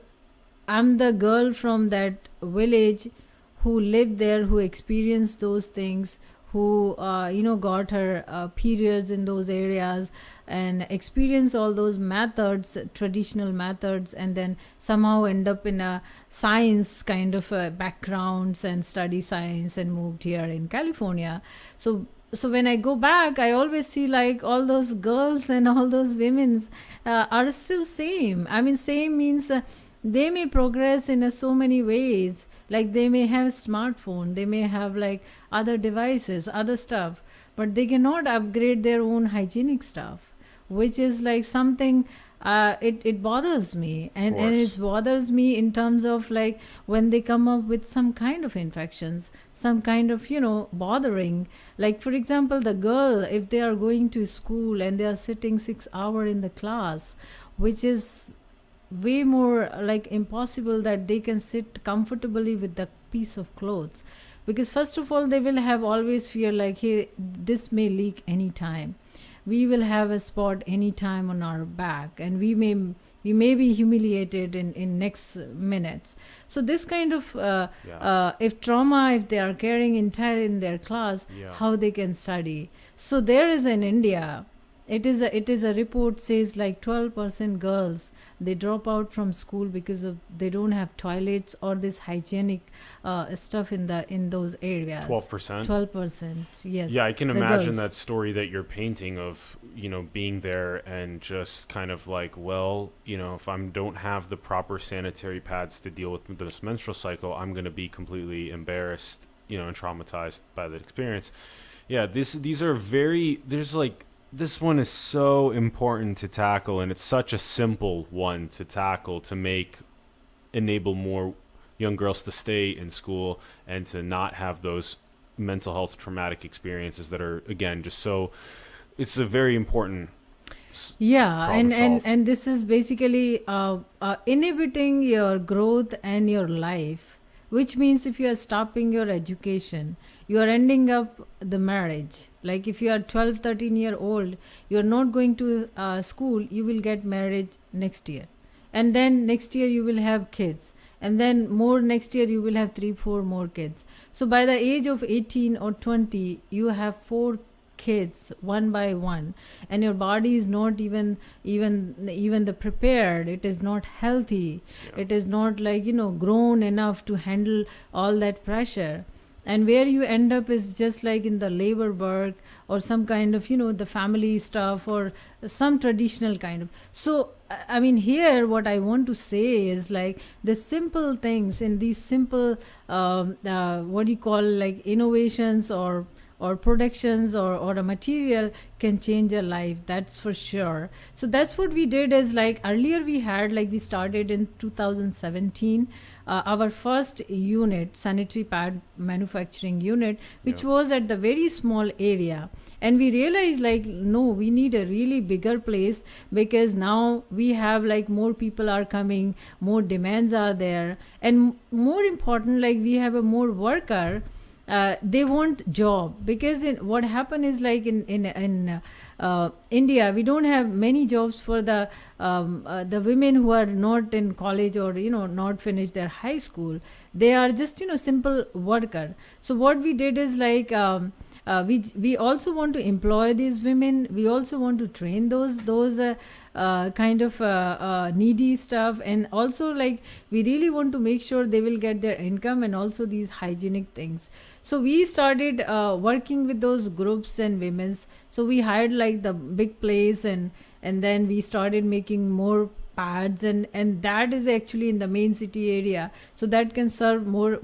Speaker 2: I'm the girl from that village who lived there, who experienced those things, who got her periods in those areas and experienced all those methods, traditional methods, and then somehow end up in a science kind of backgrounds and study science, and moved here in California. So when I go back, I always see all those girls and all those women's are still same. I mean, same means they may progress in so many ways. They may have smartphone, they may have other devices, other stuff, but they cannot upgrade their own hygienic stuff, which is something it bothers me. And it bothers me in terms of when they come up with some kind of infections, some kind of bothering. For example, the girl, if they are going to school and they are sitting 6 hours in the class, which is way more impossible that they can sit comfortably with the piece of clothes, because first of all they will have always fear hey, this may leak anytime, we will have a spot anytime on our back, and we may be humiliated in next minutes. So this kind of if trauma, if they are carrying entire in their class, how they can study. So there is in India, it is a report says 12% girls, they drop out from school because of they don't have toilets or this hygienic stuff in those areas. 12%, yes.
Speaker 1: Yeah, I can imagine that story that you're painting of being there and just kind of if I don't have the proper sanitary pads to deal with this menstrual cycle, I'm going to be completely embarrassed, and traumatized by the experience. Yeah, these are very, there's this one is so important to tackle, and it's such a simple one to tackle to enable more young girls to stay in school and to not have those mental health traumatic experiences that are, again, just so, it's a very important
Speaker 2: and this is basically inhibiting your growth and your life, which means if you are stopping your education, you are ending up the marriage. If you are 12, 13 old, you are not going to school, you will get married next year. And then next year you will have kids. And then more next year you will have 3, 4 more kids. So by the age of 18 or 20, you have 4 kids one by one. And your body is not even the prepared. It is not healthy. Yeah. It is not grown enough to handle all that pressure. And where you end up is just in the labor work or some kind of, the family stuff or some traditional kind of. So, I mean, here what I want to say is the simple things in these simple, what do you call innovations or or productions or a material can change a life, that's for sure. So that's what we did. Is like earlier we had, like, we started in 2017 our first unit, sanitary pad manufacturing unit, which
Speaker 1: Yeah.
Speaker 2: was at the very small area. And we realized, like, no, we need a really bigger place, because now we have, like, more people are coming, more demands are there, and more important, like, we have a more worker. They want job, because what happened is, like, in India, we don't have many jobs for the women who are not in college, or not finished their high school. They are just simple worker. So what we did is, like, we also want to employ these women. We also want to train those kind of needy stuff, and also, like, we really want to make sure they will get their income, and also these hygienic things. So we started working with those groups and women's. So we hired, like, the big place, and then we started making more pads, and that is actually in the main city area, so that can serve more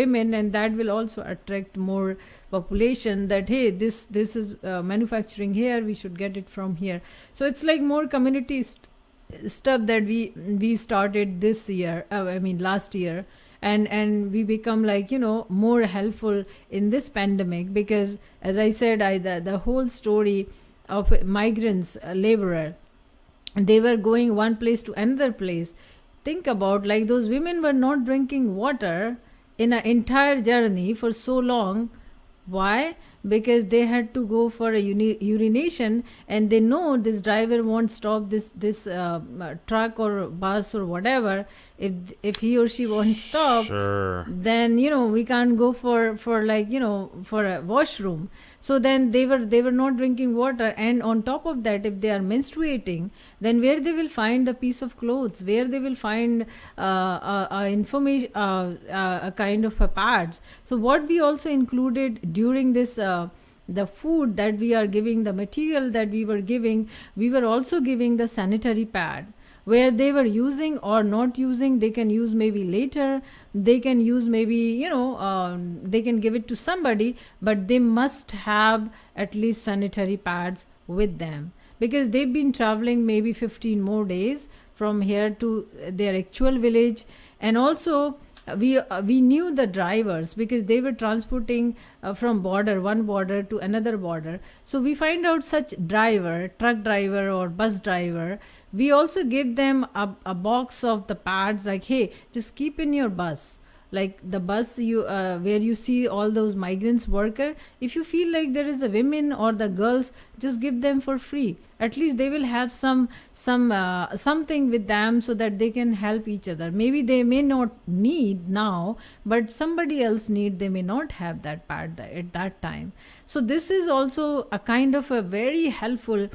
Speaker 2: women, and that will also attract more population, that hey, this is manufacturing here, we should get it from here. So it's like more community stuff that we started this year, last year. And we become, like, more helpful in this pandemic, because as I said, the whole story of migrants, laborer, they were going one place to another place. Think about, like, those women were not drinking water in an entire journey for so long. Why? Because they had to go for a urination, and they know this driver won't stop this truck or bus or whatever. If he or she won't stop,
Speaker 1: Sure.
Speaker 2: then we can't go for like for a washroom. So then they were not drinking water, and on top of that, if they are menstruating, then where they will find the piece of clothes, where they will find information, a kind of a pads. So what we also included during this the food that we are giving, the material that we were giving, we were also giving the sanitary pad, where they were using or not using. They can use maybe later, they can use maybe they can give it to somebody, but they must have at least sanitary pads with them, because they've been traveling maybe 15 more days from here to their actual village. And also we knew the drivers, because they were transporting from one border to another border. So we find out such driver, truck driver or bus driver. We also give them a box of the pads, like, hey, just keep in your bus, like the bus where you see all those migrants worker. If you feel like there is a women or the girls, just give them for free. At least they will have something with them, so that they can help each other. Maybe they may not need now, but somebody else need. They may not have that pad at that time. So this is also a kind of a very helpful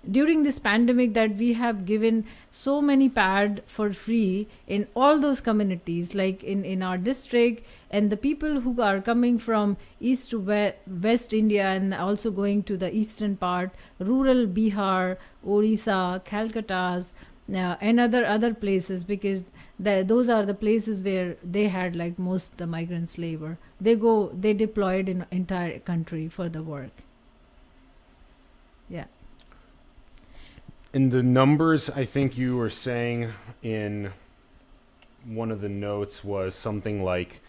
Speaker 2: during this pandemic, that we have given so many pad for free in all those communities, like in our district. And the people who are coming from east to west India, and also going to the eastern part, rural Bihar, Orissa, Calcutta's, and other places, because those are the places where they had, like, most the migrants labor. They deployed in entire country for the work. Yeah.
Speaker 1: In the numbers, I think you were saying in one of the notes was something like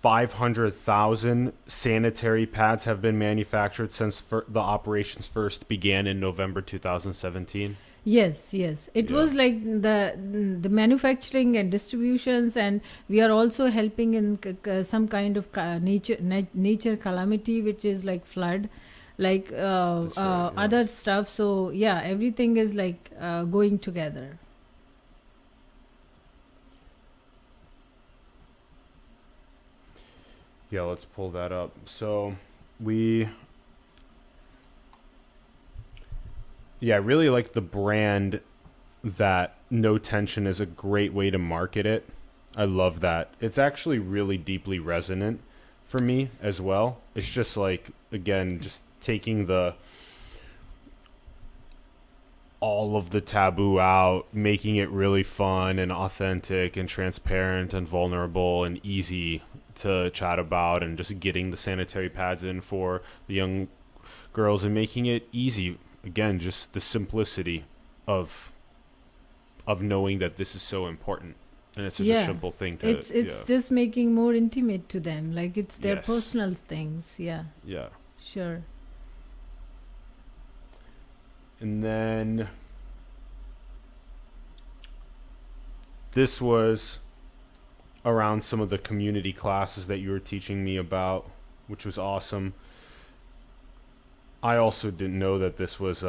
Speaker 1: 500,000 sanitary pads have been manufactured since the operations first began in November 2017.
Speaker 2: Yes. It was like the manufacturing and distributions, and we are also helping in some kind of nature calamity, which is like flood, like
Speaker 1: That's right, yeah.
Speaker 2: other stuff. So yeah, everything is like going together.
Speaker 1: Yeah, let's pull that up. So I really like the brand that No Tension is a great way to market it. I love that. It's actually really deeply resonant for me as well. It's just like, again, just taking all of the taboo out, making it really fun and authentic and transparent and vulnerable and easy to chat about, and just getting the sanitary pads in for the young girls and making it easy. Again, just the simplicity of knowing that this is so important, and it's such a simple thing to.
Speaker 2: It's just making more intimate to them, like it's their
Speaker 1: Yes.
Speaker 2: personal things. Yeah,
Speaker 1: Yeah.
Speaker 2: sure.
Speaker 1: And then this was around some of the community classes that you were teaching me about, which was awesome. I also didn't know that this was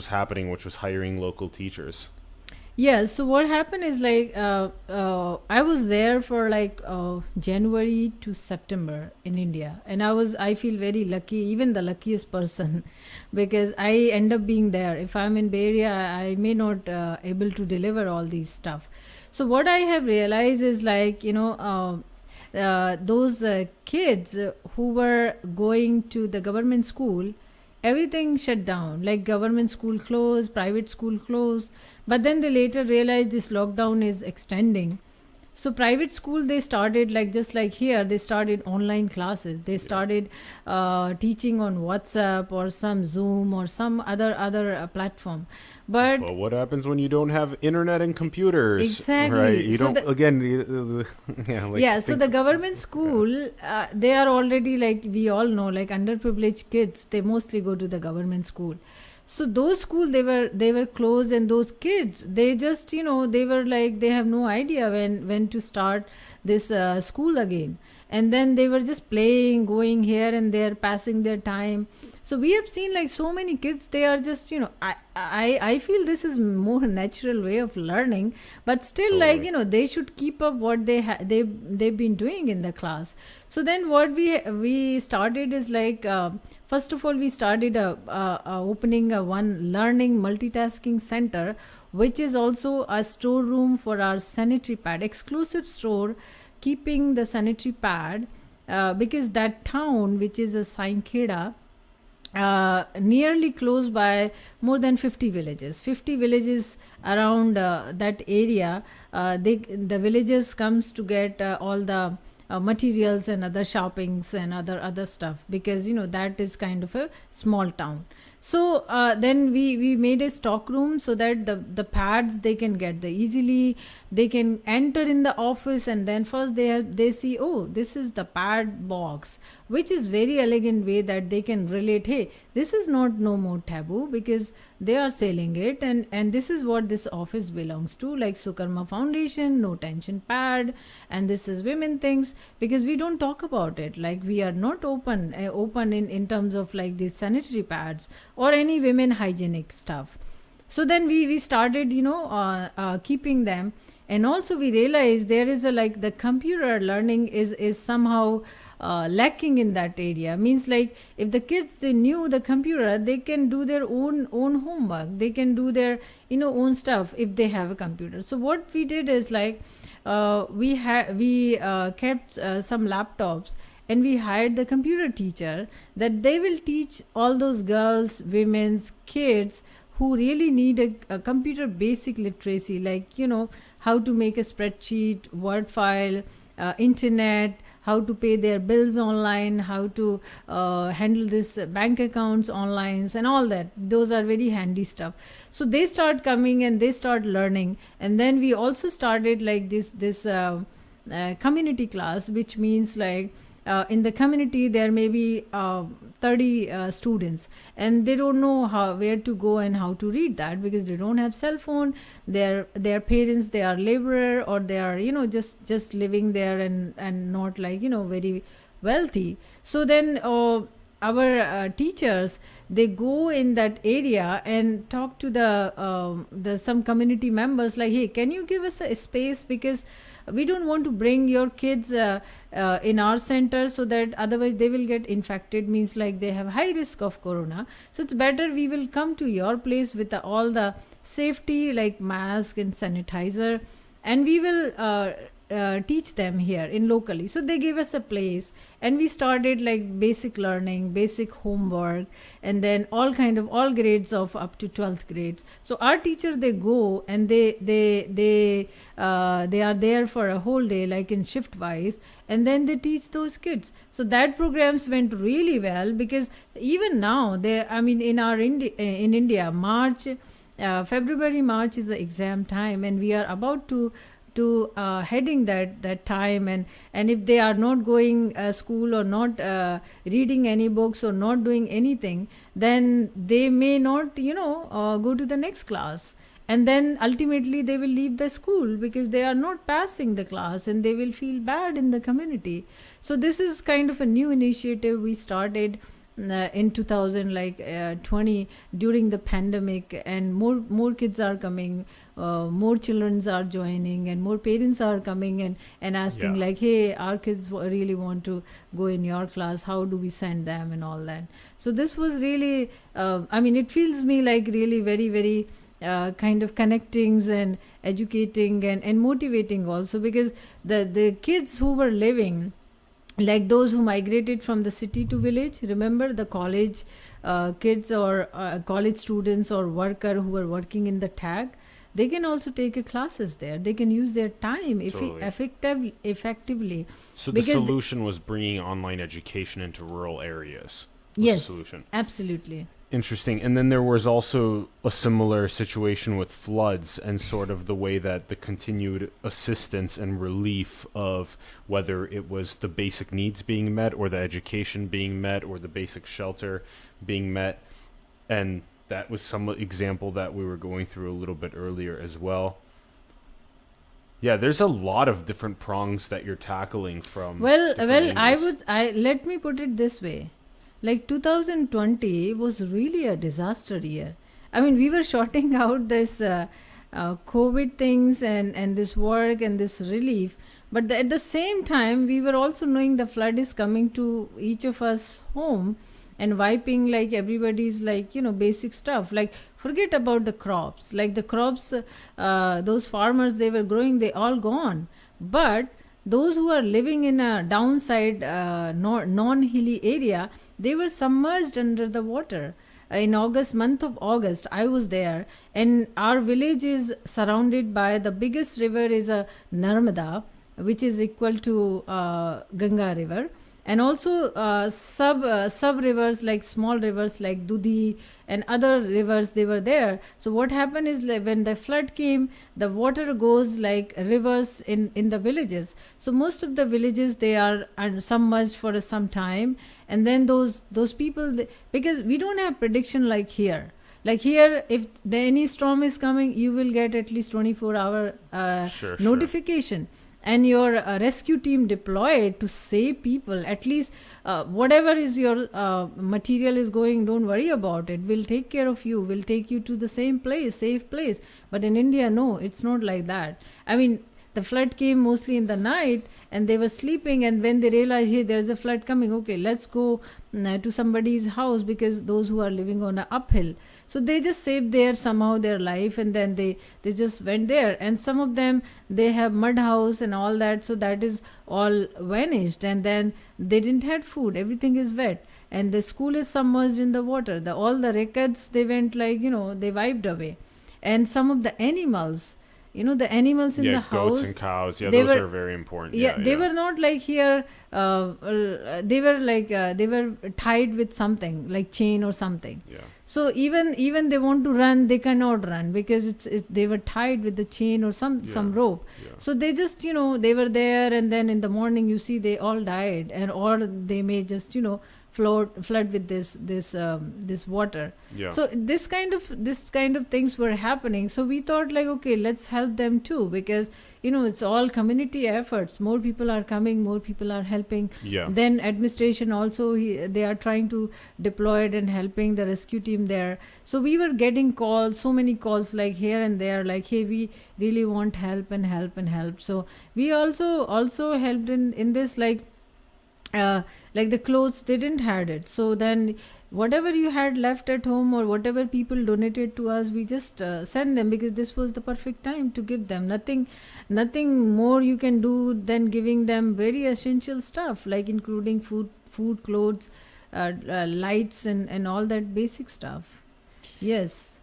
Speaker 1: happening, which was hiring local teachers.
Speaker 2: Yeah, so what happened is like I was there for like January to September in India, and I feel very lucky, even the luckiest person, because I end up being there. If I'm in Bay Area, I may not able to deliver all these stuff. So what I have realized is like those kids who were going to the government school, everything shut down, like government school closed, private school closed, but then they later realized this lockdown is extending. So private school, they started like just like here, they started online classes. They started teaching on WhatsApp or some Zoom or some other platform. But
Speaker 1: what happens when you don't have internet and computers?
Speaker 2: Exactly.
Speaker 1: Right. You
Speaker 2: So
Speaker 1: don't.
Speaker 2: So the government school, they are already, like we all know, like underprivileged kids. They mostly go to the government school. So those schools, they were closed, and those kids, they just they were like, they have no idea when to start this school again, and then they were just playing, going here and there, passing their time. So we have seen like so many kids, they are just I feel this is more natural way of learning, but still
Speaker 1: Totally.
Speaker 2: like they should keep up what they've been doing in the class. So then what we started is like first of all, we started opening a one learning multitasking center, which is also a storeroom for our sanitary pad, exclusive store, keeping the sanitary pad, because that town, which is a Sainkeda, nearly close by more than 50 villages. 50 villages around that area. The villagers comes to get all the materials and other shoppings and other stuff, because that is kind of a small town. So then we made a stock room so that the pads, they can get the easily, they can enter in the office, and then first they see, oh, this is the pad box, which is very elegant way that they can relate, hey, this is not no more taboo, because they are selling it, and this is what this office belongs to, like Sukarma Foundation, no tension pad, and this is women things, because we don't talk about it, like we are not open in terms of like these sanitary pads or any women hygienic stuff. So then we started keeping them, and also we realized there is a, like the computer learning is somehow lacking in that area. Means like if the kids, they knew the computer, they can do their own homework, they can do their own stuff if they have a computer. So what we did is like we kept some laptops, and we hired the computer teacher, that they will teach all those girls, women's, kids who really need a computer basic literacy, like how to make a spreadsheet, word file, internet, how to pay their bills online, how to handle this bank accounts online, and all that. Those are very handy stuff. So they start coming and they start learning, and then we also started like this community class, which means like in the community there may be 30 students, and they don't know where to go and how to read that, because they don't have cell phone. Their parents, they are laborer, or they are just living there and not like very wealthy. So then our teachers, they go in that area and talk to the some community members, like, hey, can you give us a space, because we don't want to bring your kids in our center, so that otherwise they will get infected, means like they have high risk of corona. So it's better we will come to your place with all the safety, like mask and sanitizer, and we will teach them here in locally. So they gave us a place, and we started like basic learning, basic homework, and then all grades of up to 12th grades. So our teacher, they go and they are there for a whole day, like in shift wise, and then they teach those kids. So that programs went really well, because even now they, I mean, in India, March, February, March is the exam time, and we are about to heading that time, and if they are not going school, or not reading any books, or not doing anything, then they may not go to the next class, and then ultimately they will leave the school because they are not passing the class, and they will feel bad in the community. So this is kind of a new initiative we started in 2020 during the pandemic, and more kids are coming, more children are joining, and more parents are coming and asking like, hey, our kids really want to go in your class, how do we send them, and all that. So this was really I mean, it feels me like really very, very kind of connecting and educating and motivating also, because the kids who were living, like those who migrated from the city to village, remember the college kids, or college students, or worker who were working in the tag, they can also take classes there. They can use their time effectively.
Speaker 1: So the solution was bringing online education into rural areas.
Speaker 2: Yes,
Speaker 1: the solution.
Speaker 2: Absolutely.
Speaker 1: Interesting. And then there was also a similar situation with floods, and sort of the way that the continued assistance and relief of whether it was the basic needs being met, or the education being met, or the basic shelter being met. And that was some example that we were going through a little bit earlier as well. Yeah, there's a lot of different prongs that you're tackling from.
Speaker 2: Let me put it this way. Like 2020 was really a disaster year. I mean, we were sorting out this COVID things and this work and this relief, but at the same time, we were also knowing the flood is coming to each of us home and wiping like everybody's like, basic stuff. Like, forget about the crops. Like the crops, those farmers, they were growing, they all gone. But those who are living in a downside, non-hilly area, they were submerged under the water. In month of August, I was there, and our village is surrounded by the biggest river is a Narmada, which is equal to Ganga River, and also sub rivers, like small rivers like Dudhi and other rivers, they were there. So what happened is, like, when the flood came, the water goes like rivers in the villages. So most of the villages, they are submerged for some time, and then those people, because we don't have prediction like here. Like here, if any storm is coming, you will get at least 24-hour notification. And your rescue team deployed to save people. At least whatever is your material is going, don't worry about it. We'll take care of you. We'll take you to the same place, safe place. But in India, no, it's not like that. I mean, the flood came mostly in the night, and they were sleeping, and when they realized, hey, there's a flood coming, okay, let's go to somebody's house, because those who are living on an uphill. So they just saved somehow their life, and then they just went there. And some of them, they have mud house and all that, so that is all vanished. And then they didn't have food, everything is wet, and the school is submerged in the water. All the records, they went like, they wiped away. And some of the animals, the animals in the house,
Speaker 1: goats and cows, those are very important.
Speaker 2: They were not like here, they were like they were tied with something like chain or something. So even they want to run, they cannot run, because they were tied with the chain or some rope. So they just they were there, and then in the morning you see they all died, or they may just flood with this water. So this kind of things were happening. So we thought like, okay, let's help them too, because it's all community efforts. More people are coming, more people are helping. Then administration also, they are trying to deploy it and helping the rescue team there. So we were getting calls, so many calls like here and there, like, hey, we really want help and help and help. So we also helped in this, like, like the clothes, they didn't had it. So then whatever you had left at home or whatever people donated to us, we just send them, because this was the perfect time to give them. Nothing more you can do than giving them very essential stuff, like including food, clothes, lights, and all that basic stuff. Yes.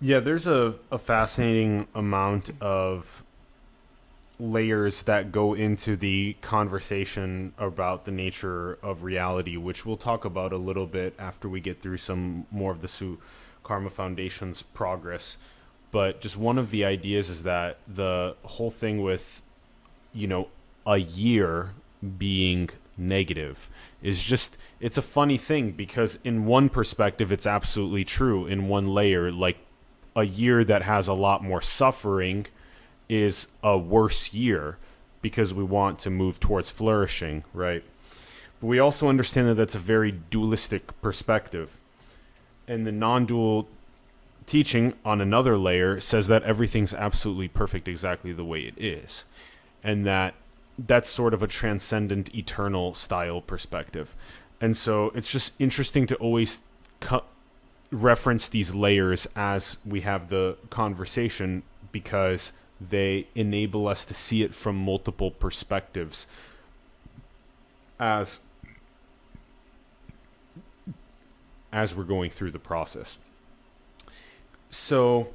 Speaker 1: Yeah, there's a fascinating amount of layers that go into the conversation about the nature of reality, which we'll talk about a little bit after we get through some more of the Sukarma Foundation's progress. But just one of the ideas is that the whole thing with, a year being negative is just, it's a funny thing, because in one perspective, it's absolutely true. In one layer, like a year that has a lot more suffering is a worse year, because we want to move towards flourishing, right? But we also understand that that's a very dualistic perspective. And the non-dual teaching on another layer says that everything's absolutely perfect exactly the way it is. And that's sort of a transcendent, eternal style perspective. And so it's just interesting to always reference these layers as we have the conversation, because they enable us to see it from multiple perspectives as we're going through the process. So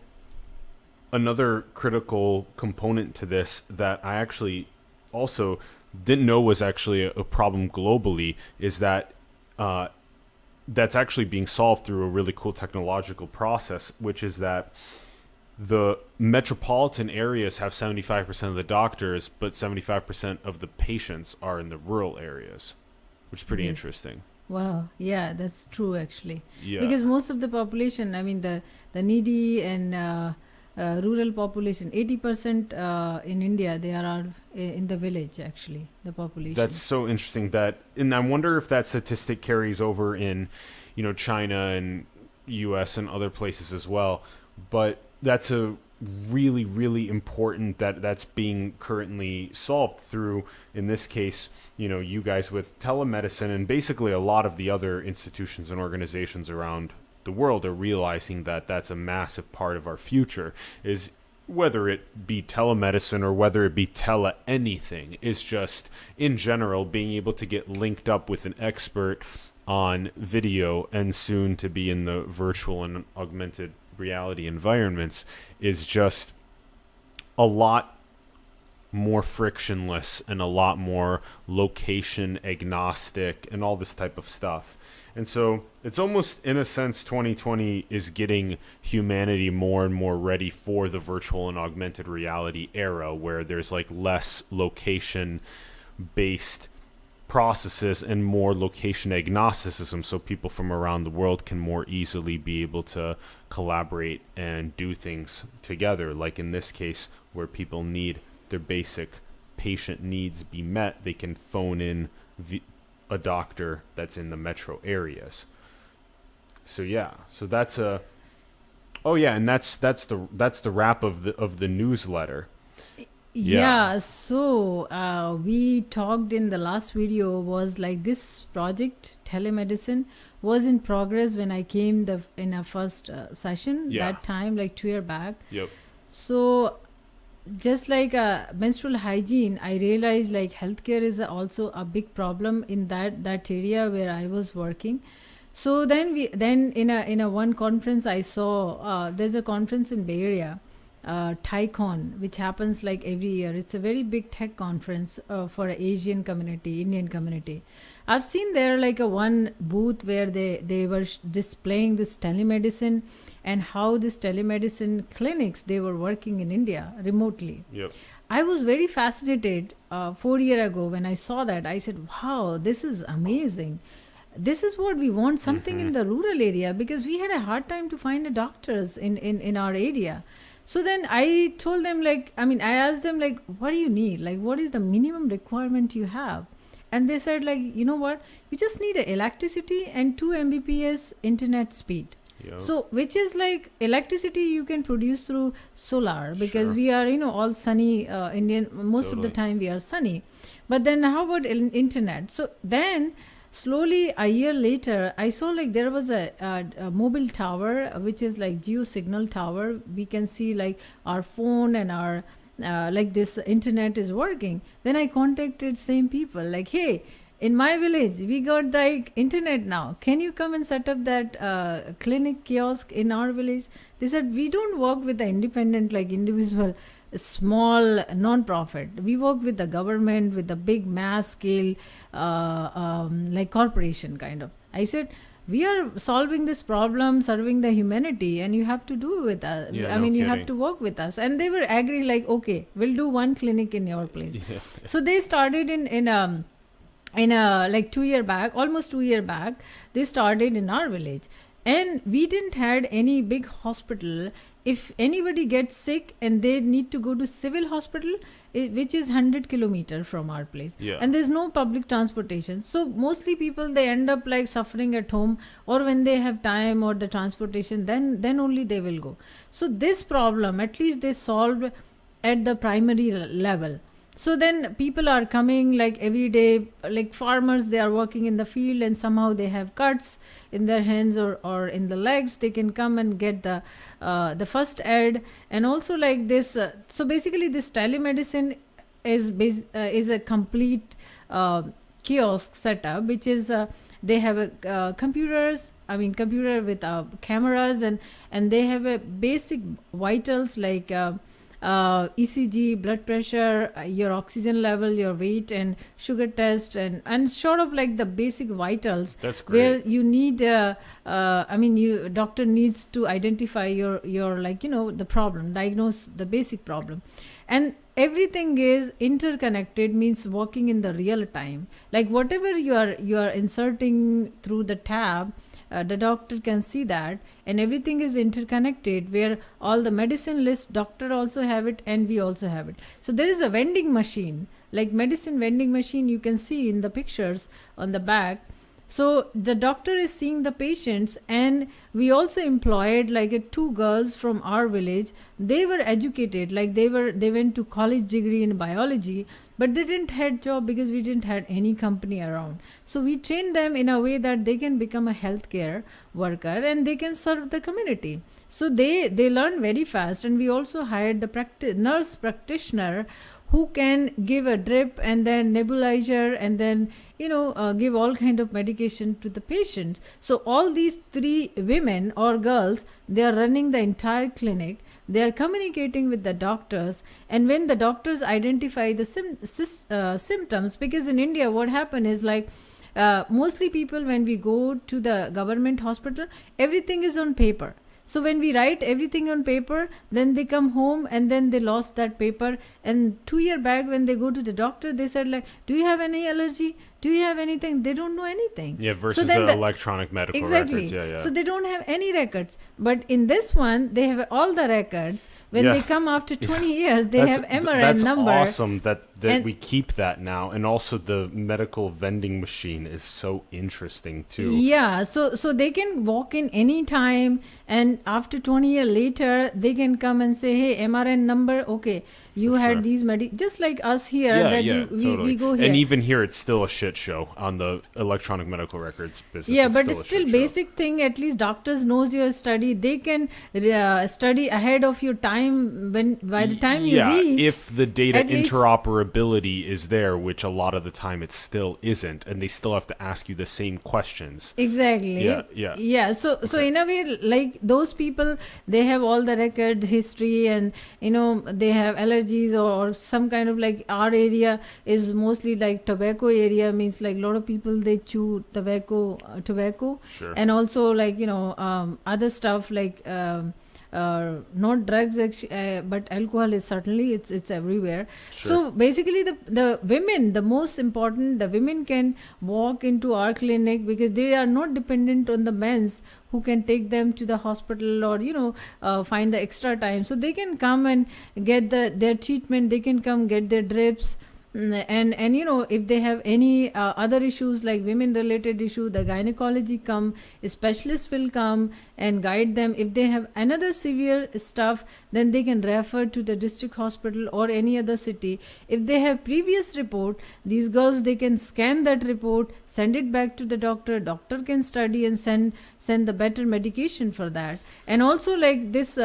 Speaker 1: another critical component to this that I actually also didn't know was actually a problem globally is that that's actually being solved through a really cool technological process, which is that the metropolitan areas have 75% of the doctors, but 75% of the patients are in the rural areas, which is pretty
Speaker 2: Yes.
Speaker 1: interesting.
Speaker 2: Wow. Yeah, that's true actually.
Speaker 1: Yeah.
Speaker 2: Because most of the population, I mean, the needy and rural population, 80% in India, they are all in the village actually, the population.
Speaker 1: That's so interesting and I wonder if that statistic carries over in, China and US and other places as well. But that's a really, really important that's being currently solved through, in this case, you guys with telemedicine, and basically a lot of the other institutions and organizations around the world are realizing that that's a massive part of our future, is whether it be telemedicine or whether it be tele anything, is just in general being able to get linked up with an expert on video and soon to be in the virtual and augmented reality environments is just a lot more frictionless and a lot more location agnostic and all this type of stuff. And so it's almost, in a sense, 2020 is getting humanity more and more ready for the virtual and augmented reality era, where there's like less location based processes and more location agnosticism, so people from around the world can more easily be able to collaborate and do things together. Like in this case, where people need their basic patient needs be met, they can phone in a doctor that's in the metro areas. So that's and that's the wrap of the newsletter.
Speaker 2: Yeah, so we talked in the last video, was like this project telemedicine was in progress when I came in our first session that time, like 2 years back.
Speaker 1: Yep.
Speaker 2: So just like menstrual hygiene, I realized like healthcare is also a big problem in that area where I was working. So then in a one conference I saw, there's a conference in Bay Area, TICON, which happens like every year. It's a very big tech conference for Asian community, Indian community. I've seen there like a one booth where they were displaying this telemedicine and how this telemedicine clinics, they were working in India remotely.
Speaker 1: Yep.
Speaker 2: I was very fascinated 4 years ago when I saw that. I said, wow, this is amazing. This is what we want, something in the rural area, because we had a hard time to find doctors in our area. So then I told them, I asked them, what do you need? Like, what is the minimum requirement you have? And they said, you know what? You just need electricity and 2 Mbps internet speed.
Speaker 1: Yep.
Speaker 2: So, which is like electricity you can produce through solar, because
Speaker 1: Sure.
Speaker 2: we are, all sunny, Indian, most of the
Speaker 1: Totally.
Speaker 2: time we are sunny. But then how about internet? So then slowly a year later, I saw like there was a mobile tower, which is like geosignal tower. We can see like our phone and our like this internet is working. Then I contacted same people like, hey, in my village we got the internet now, can you come and set up that clinic kiosk in our village? They said, we don't work with the independent like individual small non-profit, we work with the government, with the big mass scale like corporation kind of. I said, we are solving this problem, serving the humanity, and you have to do with us.
Speaker 1: Yeah,
Speaker 2: I mean,
Speaker 1: no
Speaker 2: you have
Speaker 1: kidding.
Speaker 2: to work with us. And they were agree like, okay, we'll do one clinic in your place.
Speaker 1: Yeah.
Speaker 2: So they started in a like 2 year back, almost 2 year back, they started in our village, and we didn't had any big hospital. If anybody gets sick and they need to go to civil hospital, which is 100 kilometer from our place,
Speaker 1: Yeah.
Speaker 2: and there's no public transportation, so mostly people they end up like suffering at home, or when they have time or the transportation, then only they will go. So this problem at least they solved at the primary level. So then people are coming like every day, like farmers, they are working in the field and somehow they have cuts in their hands or in the legs. They can come and get the first aid. And also like this, so basically this telemedicine is a complete kiosk setup, which is they have computers, I mean computer with cameras, and they have a basic vitals like ECG, blood pressure, your oxygen level, your weight, and sugar test, and sort of like the basic vitals.
Speaker 1: That's great.
Speaker 2: Where you need, I mean, you doctor needs to identify your like the problem, diagnose the basic problem, and everything is interconnected, means working in the real time. Like whatever you are inserting through the tab. The doctor can see that, and everything is interconnected, where all the medicine list doctor also have it and we also have it. So there is a vending machine, like medicine vending machine, you can see in the pictures on the back. So the doctor is seeing the patients, and we also employed like two girls from our village. They were educated, like they went to college degree in biology, but they didn't had job because we didn't had any company around. So we trained them in a way that they can become a healthcare worker and they can serve the community. So they learn very fast, and we also hired the nurse practitioner who can give a drip and then nebulizer and then give all kind of medication to the patients. So all these three women or girls, they are running the entire clinic. They are communicating with the doctors, and when the doctors identify the symptoms, because in India what happened is like mostly people, when we go to the government hospital, everything is on paper. So when we write everything on paper, then they come home and then they lost that paper. And 2 year back when they go to the doctor, they said like, do you have any allergy? Do you have anything? They don't know anything.
Speaker 1: Yeah, versus
Speaker 2: so then
Speaker 1: the electronic medical records. Yeah.
Speaker 2: So they don't have any records. But in this one, they have all the records. When they come after 20 years, they have MRN number.
Speaker 1: That's awesome that we keep that now. And also the medical vending machine is so interesting too.
Speaker 2: Yeah, so they can walk in any time, and after 20 years later, they can come and say, hey, MRN number, okay, you had these just like us here, we go here.
Speaker 1: And even here, it's still a shit show on the electronic medical records business.
Speaker 2: Yeah, but still basic thing, at least doctors knows your study. They can study ahead of your time by the time you reach.
Speaker 1: Yeah, if the data interoperability is there, which a lot of the time it still isn't, and they still have to ask you the same questions.
Speaker 2: Exactly. Yeah. So in a way, like those people, they have all the record history, and they have allergies or some kind of, like our area is mostly like tobacco area, means like a lot of people they chew tobacco,
Speaker 1: Sure.
Speaker 2: and also like other stuff like not drugs but alcohol is certainly it's everywhere.
Speaker 1: Sure.
Speaker 2: So basically the women, the most important, the women can walk into our clinic because they are not dependent on the men's who can take them to the hospital or find the extra time. So they can come and get their treatment, they can come get their drips, and if they have any other issues like women related issue, the gynecology come, specialists will come and guide them. If they have another severe stuff, then they can refer to the district hospital or any other city. If they have previous report, these girls, they can scan that report, send it back to the doctor can study and send the better medication for that. And also like this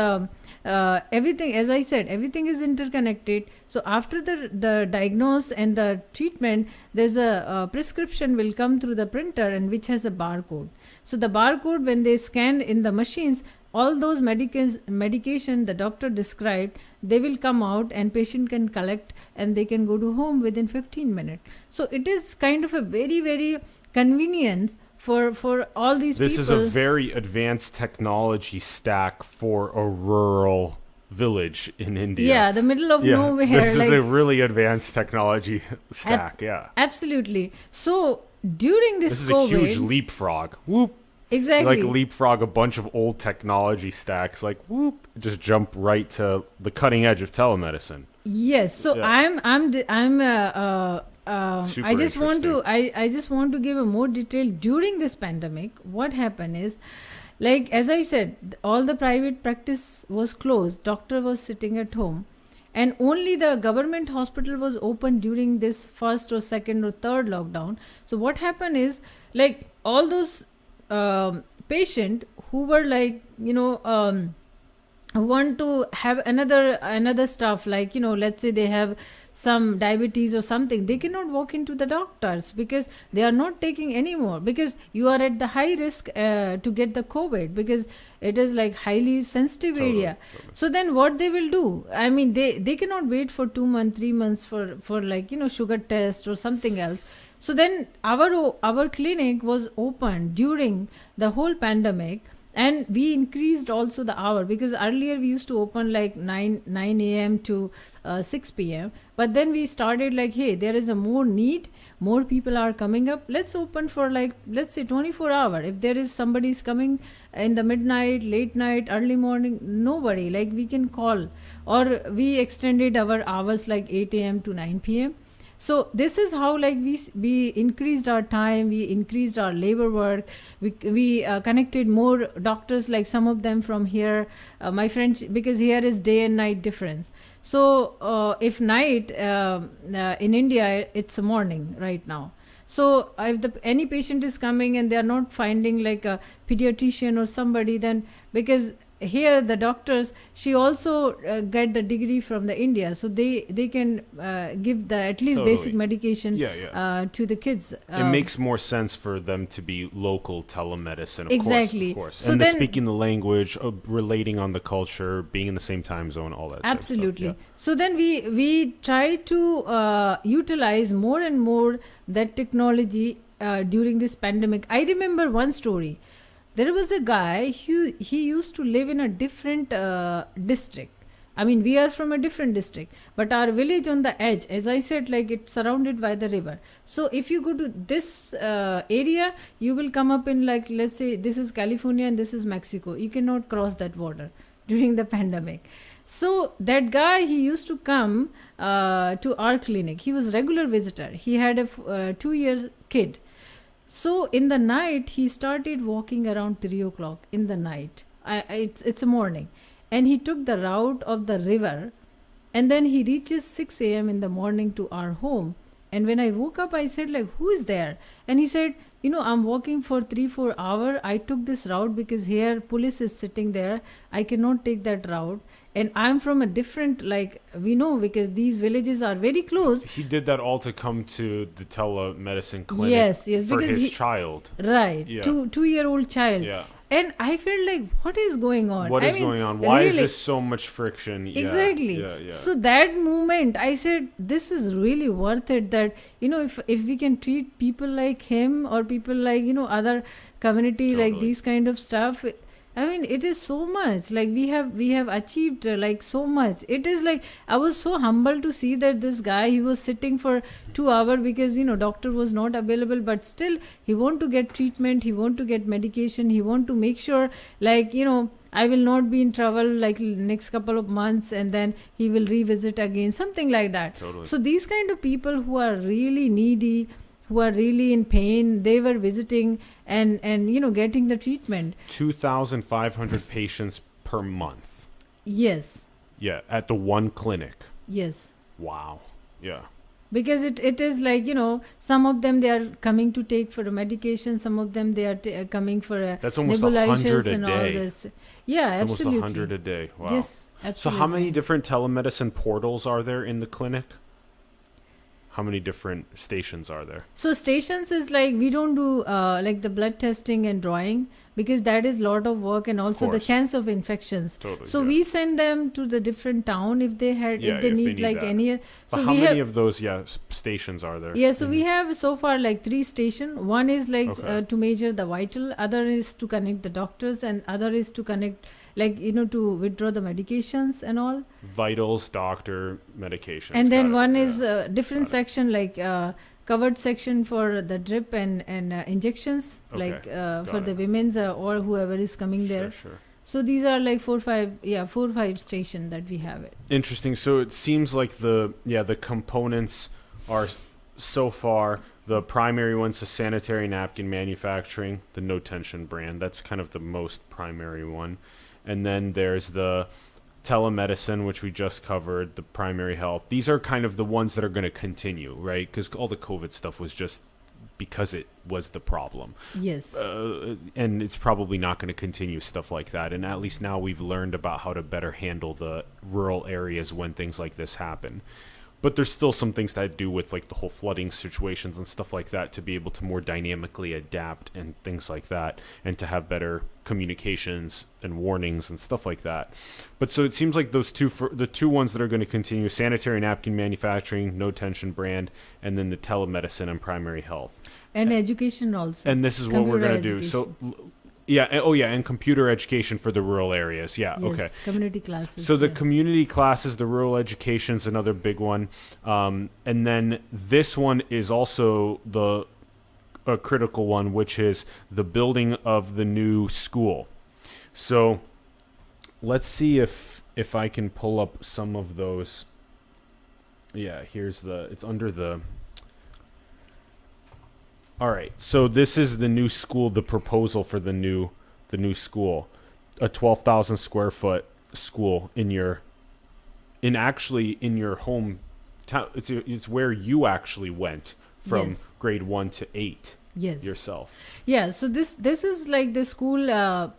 Speaker 2: everything, as I said, everything is interconnected. So after the diagnose and the treatment, there's a prescription will come through the printer and which has a barcode. So the barcode, when they scan in the machines, all those medication the doctor described, they will come out and patient can collect and they can go to home within 15 minutes. So it is kind of a very, very convenience for all these
Speaker 1: this
Speaker 2: people.
Speaker 1: This is a very advanced technology stack for a rural village in India.
Speaker 2: Yeah, the middle of nowhere.
Speaker 1: This is a really advanced technology stack.
Speaker 2: Absolutely. So during this
Speaker 1: is
Speaker 2: COVID,
Speaker 1: a huge leapfrog. Whoop.
Speaker 2: Exactly.
Speaker 1: You like leapfrog a bunch of old technology stacks, like whoop, just jump right to the cutting edge of telemedicine.
Speaker 2: Yes. So
Speaker 1: yeah.
Speaker 2: I just want to give a more detail. During this pandemic, what happened is, like as I said, all the private practice was closed. Doctor was sitting at home, and only the government hospital was open during this first or second or third lockdown. So what happened is, like all those patient who were like who want to have another stuff, like let's say they have some diabetes or something, they cannot walk into the doctors because they are not taking anymore, because you are at the high risk to get the COVID, because it is like highly sensitive area. So then what they will do, I mean they cannot wait for 2 months 3 months for like sugar test or something else. So then our clinic was open during the whole pandemic, and we increased also the hour, because earlier we used to open like 9 a.m. to 6 p.m. But then we started like, hey, there is a more need, more people are coming up, let's open for like, let's say 24 hour. If there is somebody's coming in the midnight, late night, early morning, nobody, like we can call, or we extended our hours like 8 a.m. to 9 p.m. So this is how like we increased our time, we increased our labor work, we connected more doctors, like some of them from here, my friends, because here is day and night difference. So if night in India, it's a morning right now. So if any patient is coming and they are not finding like a pediatrician or somebody, then because here the doctors, she also get the degree from the India, so they can give the at least basic medication to the kids.
Speaker 1: It makes more sense for them to be local telemedicine,
Speaker 2: exactly.
Speaker 1: Of course.
Speaker 2: So
Speaker 1: and
Speaker 2: then,
Speaker 1: speaking the language, relating on the culture, being in the same time zone, all that
Speaker 2: absolutely
Speaker 1: sort of stuff.
Speaker 2: So then we try to utilize more and more that technology during this pandemic. I remember one story. There was a guy, he used to live in a different district. I mean, we are from a different district, but our village on the edge, as I said, like it's surrounded by the river. So if you go to this area, you will come up in like, let's say this is California and this is Mexico. You cannot cross that border during the pandemic. So that guy, he used to come to our clinic. He was regular visitor. He had a 2-year kid. So in the night, he started walking around 3 o'clock in the night. It's a morning. And he took the route of the river. And then he reaches 6 a.m. in the morning to our home. And when I woke up, I said, like, who is there? And he said, I'm walking for 3-4 hours. I took this route because here police is sitting there. I cannot take that route. And I'm from a different, like, we know, because these villages are very close.
Speaker 1: He did that all to come to the telemedicine clinic
Speaker 2: yes,
Speaker 1: for
Speaker 2: because
Speaker 1: his child.
Speaker 2: Right, yeah. 2-year-old child.
Speaker 1: Yeah.
Speaker 2: And I felt like, what is going on?
Speaker 1: What is going on? Why is this so much friction?
Speaker 2: Exactly.
Speaker 1: Yeah.
Speaker 2: So that moment, I said, this is really worth it, that, if we can treat people like him or people like, other community, totally. Like these kind of stuff. I mean, it is so much, like we have achieved like so much. It is like, I was so humbled to see that this guy, he was sitting for 2 hours because, doctor was not available, but still he want to get treatment, he want to get medication, he want to make sure, like, I will not be in trouble like next couple of months, and then he will revisit again, something like that.
Speaker 1: Totally.
Speaker 2: So these kind of people who are really needy, who are really in pain, they were visiting and getting the treatment.
Speaker 1: 2,500 patients per month.
Speaker 2: Yes.
Speaker 1: Yeah, at the one clinic.
Speaker 2: Yes.
Speaker 1: Wow. Yeah.
Speaker 2: Because it is like, some of them they are coming to take for a medication, some of them they are coming for a
Speaker 1: That's almost 100 a
Speaker 2: and all
Speaker 1: day.
Speaker 2: this. Yeah,
Speaker 1: It's
Speaker 2: absolutely.
Speaker 1: almost 100 a day. Wow.
Speaker 2: Yes, absolutely.
Speaker 1: So how many different telemedicine portals are there in the clinic? How many different stations are there?
Speaker 2: So stations is like, we don't do like the blood testing and drawing, because that is lot of work, and also the
Speaker 1: course.
Speaker 2: chance of infections.
Speaker 1: Totally.
Speaker 2: So
Speaker 1: yeah.
Speaker 2: we send them to the different town if they had,
Speaker 1: Yeah,
Speaker 2: if they
Speaker 1: if they
Speaker 2: need
Speaker 1: need
Speaker 2: like
Speaker 1: that.
Speaker 2: any.
Speaker 1: But
Speaker 2: So
Speaker 1: how
Speaker 2: we
Speaker 1: many
Speaker 2: have,
Speaker 1: of those stations are there?
Speaker 2: yeah, so we have so far like 3 stations. One is like
Speaker 1: Okay.
Speaker 2: to measure the vital, other is to connect the doctors, and other is to connect like to withdraw the medications and all.
Speaker 1: Vitals, doctor, medications.
Speaker 2: And then
Speaker 1: Got it.
Speaker 2: one
Speaker 1: Yeah.
Speaker 2: is a different
Speaker 1: Got it.
Speaker 2: section, like covered section for the drip and injections,
Speaker 1: Okay.
Speaker 2: like for
Speaker 1: Got
Speaker 2: the
Speaker 1: it.
Speaker 2: women's or whoever is coming there.
Speaker 1: Sure.
Speaker 2: So these are like 4 or 5 station that we have it.
Speaker 1: Interesting. So it seems like the components are so far the primary one's the sanitary napkin manufacturing, the No Tension brand. That's kind of the most primary one. And then there's the telemedicine, which we just covered, the primary health. These are kind of the ones that are going to continue, right? Because all the COVID stuff was just because it was the problem.
Speaker 2: Yes.
Speaker 1: And it's probably not going to continue stuff like that. And at least now we've learned about how to better handle the rural areas when things like this happen. But there's still some things that do with like the whole flooding situations and stuff like that, to be able to more dynamically adapt and things like that, and to have better communications and warnings and stuff like that. But so it seems like those the two ones that are going to continue: sanitary napkin manufacturing, No Tension brand, and then the telemedicine and primary health.
Speaker 2: And education also.
Speaker 1: And this is what we're going to do. So and computer education for the rural areas. Yeah,
Speaker 2: yes,
Speaker 1: okay.
Speaker 2: community classes.
Speaker 1: So the
Speaker 2: yeah.
Speaker 1: community classes, the rural education is another big one. And then this one is also a critical one, which is the building of the new school. So let's see if I can pull up some of those. Yeah, it's under the... All right, so this is the new school, the proposal for the new school, a 12,000 square foot school in your home town. It's where you actually went from
Speaker 2: Yes.
Speaker 1: grade 1 to 8
Speaker 2: Yes.
Speaker 1: yourself.
Speaker 2: Yeah, so this is like the school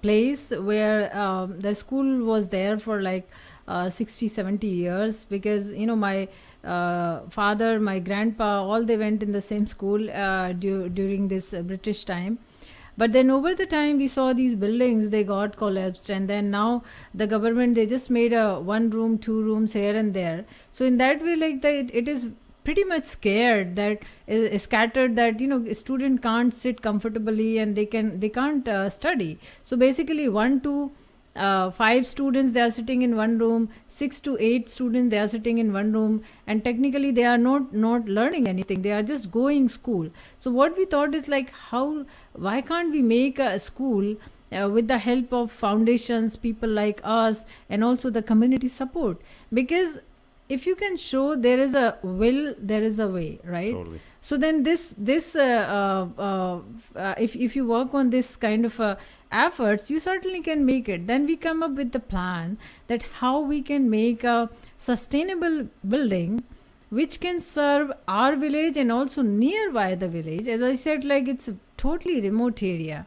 Speaker 2: place where the school was there for like 60-70 years, because my father, my grandpa, all they went in the same school during this British time. But then over the time we saw these buildings, they got collapsed, and then now the government, they just made a 1 room, 2 rooms here and there. So in that way, like it is pretty much scared that scattered, that a student can't sit comfortably and they can't study. So basically 1 to 5 students, they are sitting in 1 room, 6 to 8 students, they are sitting in 1 room, and technically they are not learning anything, they are just going school. So what we thought is like, why can't we make a school with the help of foundations, people like us, and also the community support? Because if you can show there is a will, there is a way, right?
Speaker 1: Totally.
Speaker 2: So then this if you work on this kind of efforts, you certainly can make it. Then we come up with the plan that how we can make a sustainable building which can serve our village and also nearby the village. As I said, like it's a totally remote area,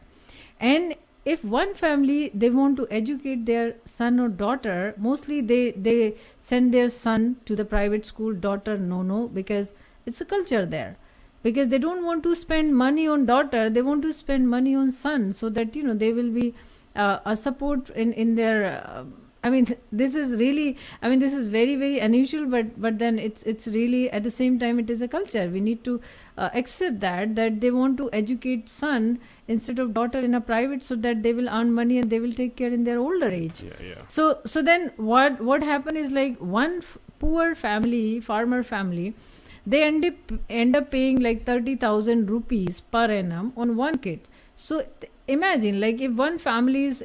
Speaker 2: and if one family, they want to educate their son or daughter, mostly they send their son to the private school, daughter no, because it's a culture there. Because they don't want to spend money on daughter, they want to spend money on son, so that they will be a support in their this is really, this is very, very unusual, but then it's really, at the same time, it is a culture. We need to accept that they want to educate son instead of daughter in a private, so that they will earn money and they will take care in their older age.
Speaker 1: Yeah.
Speaker 2: So then what happened is, like, one poor family, farmer family, they end up paying like 30,000 rupees per annum on one kid. So imagine, like, if one family is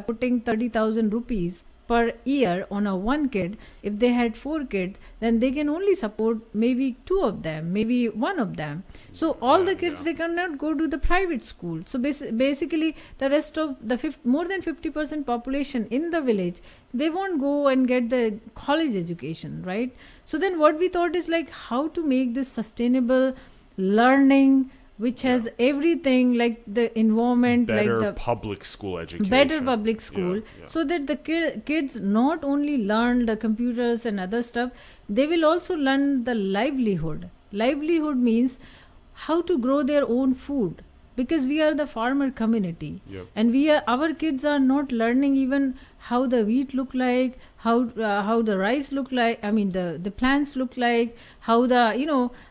Speaker 2: putting 30,000 rupees per year on a one kid. If they had 4 kids, then they can only support maybe 2 of them, maybe one of them. So all the kids, they cannot go to the private school. So basically the rest of the more than 50% population in the village, they won't go and get the college education, right? So then what we thought is, like, how to make this sustainable learning, which has everything, like the environment,
Speaker 1: better
Speaker 2: like the
Speaker 1: public school education,
Speaker 2: better public school,
Speaker 1: Yeah.
Speaker 2: so that the kids not only learn the computers and other stuff, they will also learn the livelihood means how to grow their own food, because we are the farmer community.
Speaker 1: Yep.
Speaker 2: And our kids are not learning even how the wheat look like, how the rice look like, I mean the plants look like, how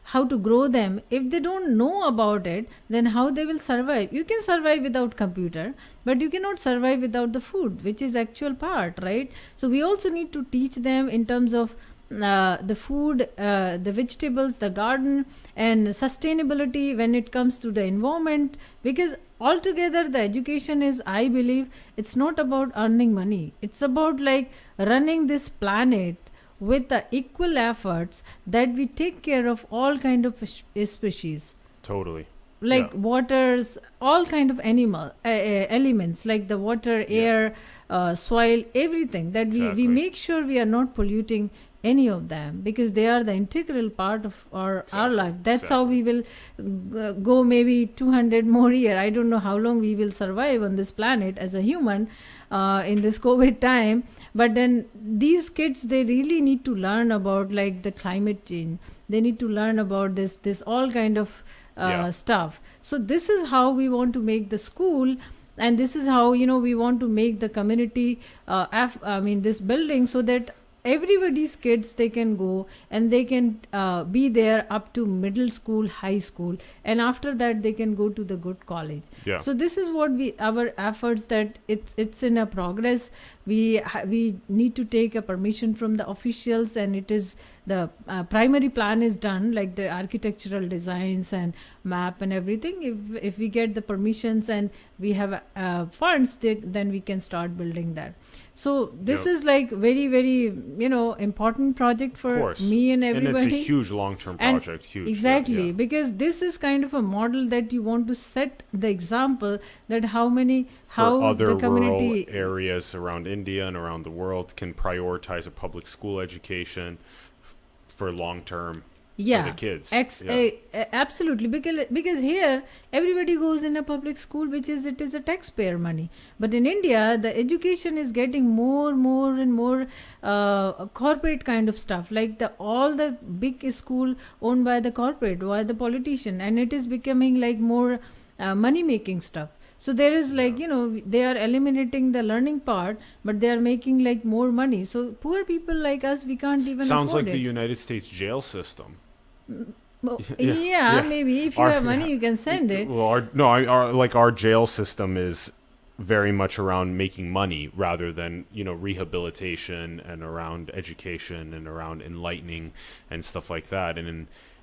Speaker 2: how to grow them. If they don't know about it, then how they will survive? You can survive without computer, but you cannot survive without the food, which is actual part, right? So we also need to teach them in terms of the food, the vegetables, the garden, and sustainability when it comes to the environment. Because altogether the education is, I believe, it's not about earning money. It's about, like, running this planet with the equal efforts that we take care of all kind of species,
Speaker 1: Totally.
Speaker 2: like waters, all kind of animal elements, like the water, air, soil, everything, that we
Speaker 1: Exactly.
Speaker 2: make sure we are not polluting any of them, because they are the integral part of our life. That's how we will go maybe 200 more year. I don't know how long we will survive on this planet as a human in this COVID time. But then these kids, they really need to learn about, like, the climate change. They need to learn about this all kind of stuff. So this is how we want to make the school, and this is how we want to make the community this building, so that everybody's kids, they can go and they can be there up to middle school, high school, and after that they can go to the good college.
Speaker 1: Yeah.
Speaker 2: So this is what our efforts, that it's in a progress. We need to take a permission from the officials, and it is the primary plan is done, like the architectural designs and map and everything. If we get the permissions and we have funds, then we can start building that. So this is, like, very, very important project for me and everybody.
Speaker 1: And it's a huge long-term project. Huge.
Speaker 2: Exactly, because this is kind of a model that you want to set the example, that how
Speaker 1: other
Speaker 2: the community
Speaker 1: rural areas around India and around the world can prioritize a public school education for long-term. For the kids.
Speaker 2: Absolutely, because here everybody goes in a public school, it is a taxpayer money. But in India, the education is getting more and more corporate kind of stuff, like all the big school owned by the corporate or the politician, and it is becoming, like, more money making stuff. So there is, like, they are eliminating the learning part, but they are making, like, more money. So poor people like us, we can't even
Speaker 1: Sounds
Speaker 2: afford
Speaker 1: like
Speaker 2: it.
Speaker 1: the United States jail system.
Speaker 2: Maybe if you have money, you can send it.
Speaker 1: Well, our jail system is very much around making money rather than rehabilitation, and around education, and around enlightening and stuff like that.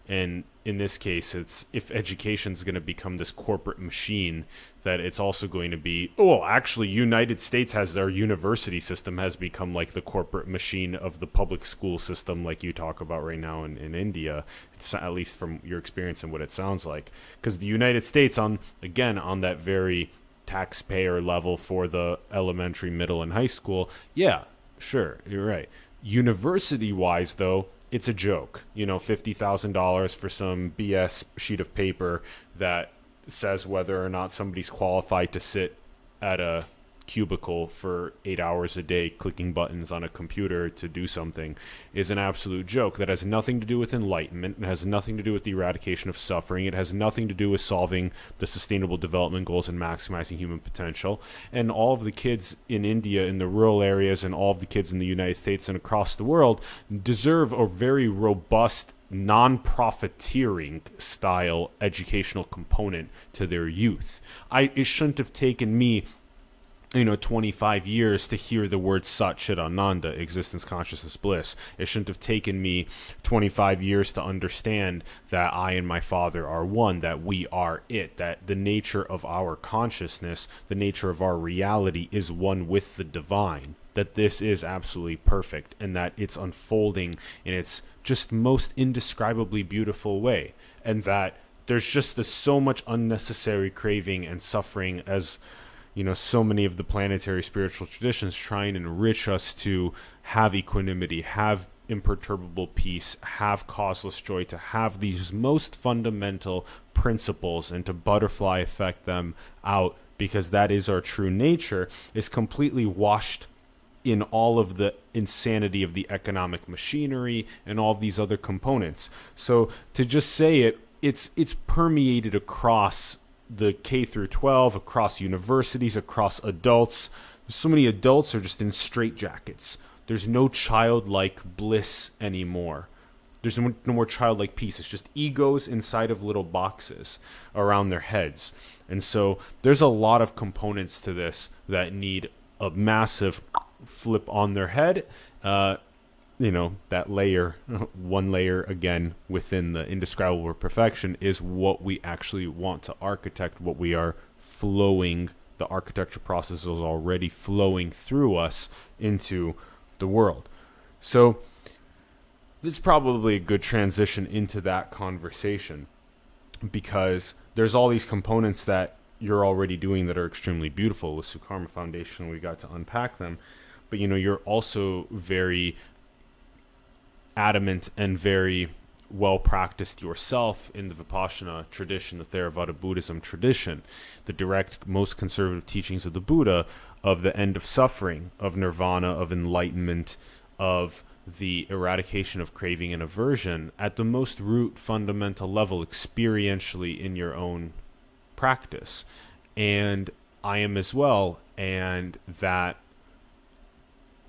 Speaker 1: And in this case, it's, if education is going to become this corporate machine, that it's also going to be, actually, United States has their university system has become like the corporate machine of the public school system, like you talk about right now in India. It's, at least from your experience and what it sounds like, because the United States, on that very taxpayer level for the elementary, middle, and high school, sure, you're right. University wise, though, it's a joke. $50,000 for some BS sheet of paper that says whether or not somebody's qualified to sit at a cubicle for 8 hours a day clicking buttons on a computer to do something is an absolute joke. That has nothing to do with enlightenment. It has nothing to do with the eradication of suffering. It has nothing to do with solving the sustainable development goals and maximizing human potential. And all of the kids in India, in the rural areas, and all of the kids in the United States and across the world deserve a very robust, non-profiteering style educational component to their youth. It shouldn't have taken me 25 years to hear the word Sat Chit Ananda, existence, consciousness, bliss. It shouldn't have taken me 25 years to understand that I and my Father are one, that we are it, that the nature of our consciousness, the nature of our reality is one with the divine, that this is absolutely perfect, and that it's unfolding in its just most indescribably beautiful way, and that there's just so much unnecessary craving and suffering as so many of the planetary spiritual traditions try and enrich us to have equanimity, have imperturbable peace, have causeless joy, to have these most fundamental principles and to butterfly effect them out, because that is our true nature, is completely washed in all of the insanity of the economic machinery and all of these other components. So to just say it's permeated across the K through 12, across universities, across adults. So many adults are just in straitjackets. There's no childlike bliss anymore. There's no more childlike peace. It's just egos inside of little boxes around their heads. And so there's a lot of components to this that need a massive flip on their head. That layer, one layer again within the indescribable perfection, is what we actually want to architect, what we are flowing, the architecture process is already flowing through us into the world. So this is probably a good transition into that conversation, because there's all these components that you're already doing that are extremely beautiful with Sukarma Foundation. We got to unpack them, but you're also very adamant and very well practiced yourself in the Vipassana tradition, the Theravada Buddhism tradition, the direct, most conservative teachings of the Buddha, of the end of suffering, of nirvana, of enlightenment, of the eradication of craving and aversion at the most root fundamental level, experientially in your own practice. And I am as well, and that,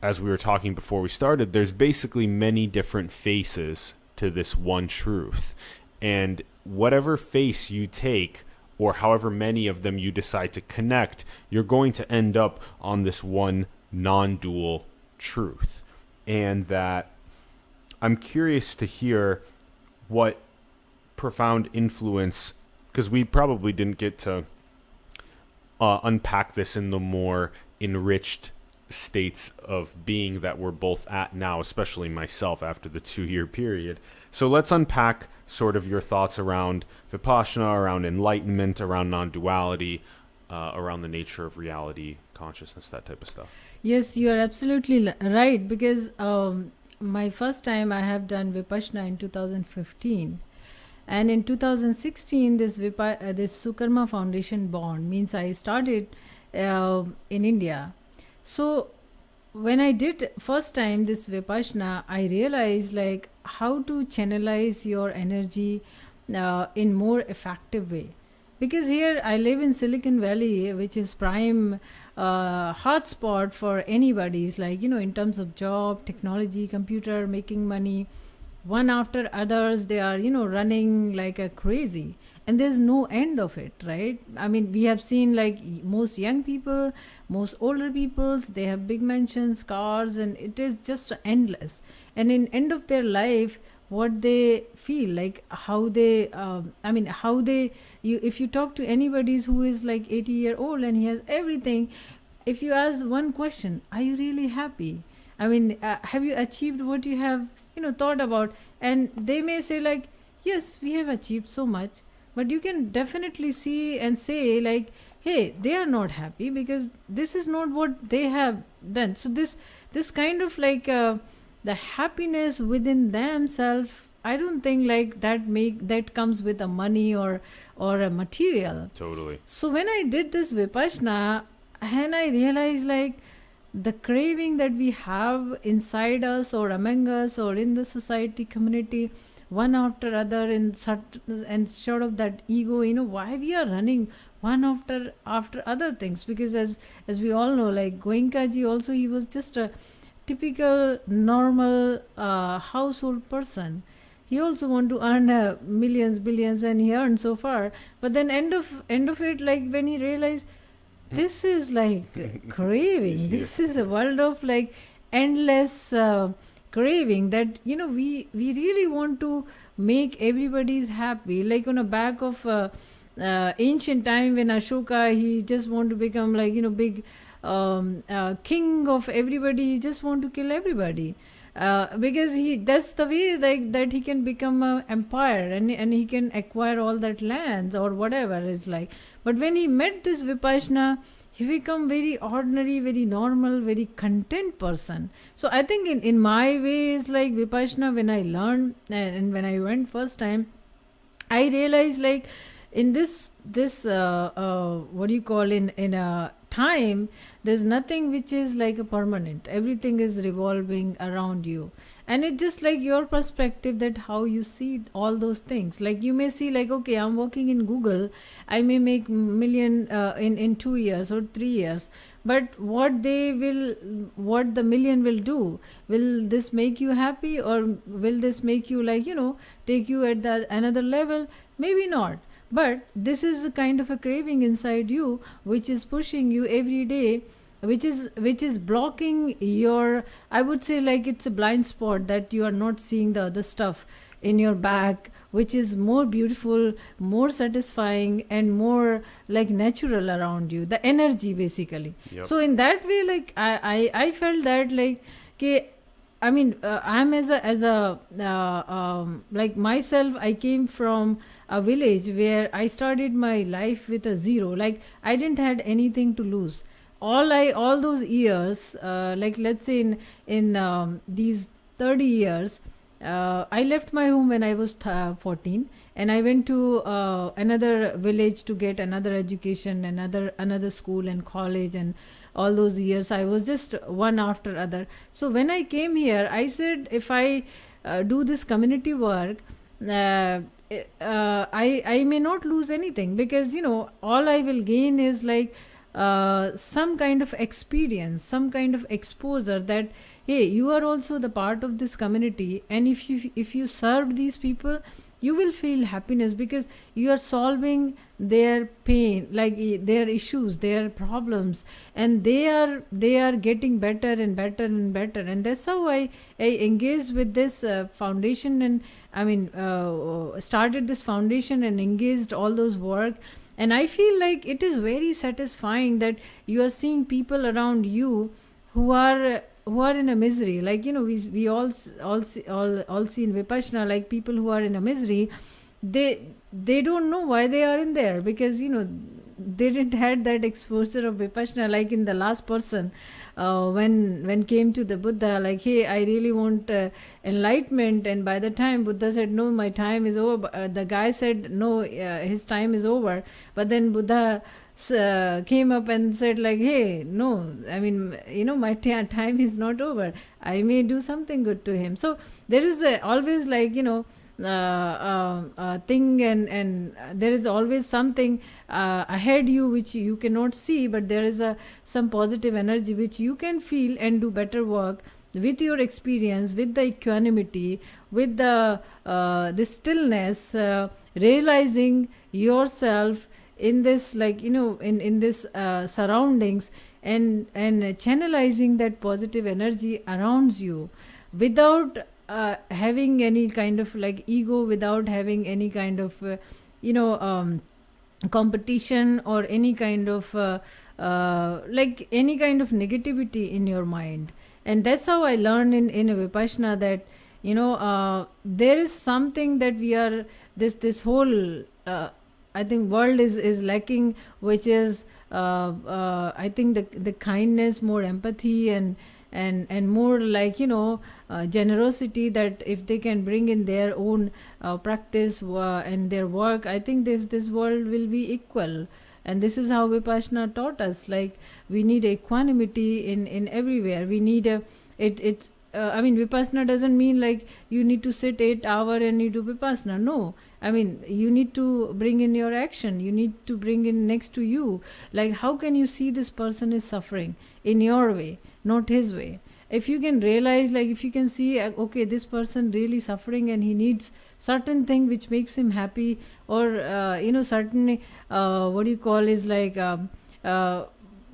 Speaker 1: as we were talking before we started, there's basically many different faces to this one truth. And whatever face you take, or however many of them you decide to connect, you're going to end up on this one non-dual truth. And that I'm curious to hear what profound influence, because we probably didn't get to unpack this in the more enriched states of being that we're both at now, especially myself after the 2-year period. So let's unpack sort of your thoughts around Vipassana, around enlightenment, around non-duality, around the nature of reality, consciousness, that type of stuff.
Speaker 2: Yes, you are absolutely right, because my first time I have done Vipassana in 2015, and in 2016 this Sukarma Foundation born, means I started in India. So when I did first time this Vipassana, I realized like how to channelize your energy in more effective way. Because here I live in Silicon Valley, which is prime hotspot for anybody's, like, in terms of job, technology, computer, making money, one after others, they are, running like a crazy. And there's no end of it, right? I mean, we have seen like most young people, most older peoples, they have big mansions, cars, and it is just endless. And in end of their life, what they feel like, how they, if you talk to anybody who is like 80-year-old and he has everything, if you ask one question, are you really happy? I mean, have you achieved what you have, thought about? And they may say like, yes, we have achieved so much. But you can definitely see and say like, hey, they are not happy because this is not what they have done. So this kind of like the happiness within themselves, I don't think like that comes with a money or a material.
Speaker 1: Totally.
Speaker 2: So when I did this Vipassana, and I realized like the craving that we have inside us or among us or in the society community, one after other, and sort of that ego, why we are running one after other things. Because as we all know, like Goenkaji also, he was just a typical normal household person. He also want to earn millions, billions, and he earned so far. But then end of it, like when he realized this is like craving.
Speaker 1: Yeah.
Speaker 2: This is a world of like endless craving that we really want to make everybody's happy. Like on a back of ancient time when Ashoka, he just want to become like big king of everybody. He just want to kill everybody. Because that's the way like that he can become an empire, and he can acquire all that lands or whatever is like. But when he met this Vipassana, he become very ordinary, very normal, very content person. So I think in my way is like Vipassana, when I learned and when I went first time, I realized like in this what do you call, in a time, there's nothing which is like a permanent. Everything is revolving around you, and it's just like your perspective, that how you see all those things. Like you may see like, okay, I'm working in Google, I may make million in 2 years or 3 years, but what the million will do, will this make you happy, or will this make you like take you at the another level? Maybe not. But this is a kind of a craving inside you which is pushing you every day, which is blocking your, I would say like it's a blind spot, that you are not seeing the other stuff in your back, which is more beautiful, more satisfying, and more like natural around you, the energy basically.
Speaker 1: Yep.
Speaker 2: So in that way, like I felt that like, okay, I mean, I'm as a like myself, I came from a village where I started my life with a zero. Like I didn't had anything to lose. All those years, like let's say in these 30 years, I left my home when I was 14, and I went to another village to get another education, another school and college, and all those years I was just one after other. So when I came here, I said, if I do this community work, I may not lose anything, because all I will gain is like some kind of experience, some kind of exposure, that hey, you are also the part of this community, and if you serve these people, you will feel happiness, because you are solving their pain, like their issues, their problems, and they are getting better and better and better. And that's how I engaged with this foundation, and I mean started this foundation and engaged all those work. And I feel like it is very satisfying that you are seeing people around you who are in a misery. Like we all see in Vipassana, like people who are in a misery, they don't know why they are in there, because they didn't had that exposure of Vipassana. Like in the last person, when came to the Buddha, like, hey, I really want enlightenment, and by the time Buddha said, no, my time is over, the guy said, no, his time is over. But then Buddha came up and said like, hey, no, I mean, my time is not over, I may do something good to him. So there is always like thing, and there is always something ahead you which you cannot see, but there is some positive energy which you can feel and do better work with your experience, with the equanimity, with the stillness, realizing yourself in this, like in this surroundings, and channelizing that positive energy around you, without having any kind of like ego, without having any kind of competition, or any kind of like any kind of negativity in your mind. And that's how I learned in a Vipassana, that there is something that we are, this whole I think world is lacking, which is I think the kindness, more empathy, and more like generosity, that if they can bring in their own practice and their work, I think this world will be equal. And this is how Vipassana taught us, like we need equanimity in everywhere. We need it's I mean, Vipassana doesn't mean like you need to sit 8 hours and you do Vipassana. No, I mean, you need to bring in your action. You need to bring in next to you. Like, how can you see this person is suffering in your way, not his way? If you can realize, like, if you can see, okay, this person really suffering and he needs certain thing which makes him happy, or certain what do you call is like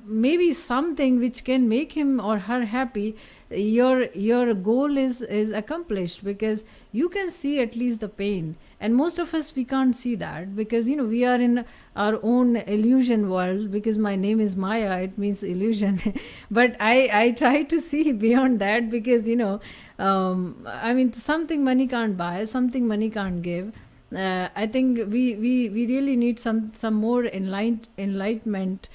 Speaker 2: maybe something which can make him or her happy, your goal is accomplished, because you can see at least the pain. And most of us, we can't see that, because we are in our own illusion world. Because my name is Maya, it means illusion. But I try to see beyond that, because I mean, something money can't buy, something money can't give. I think we really need some more enlightenment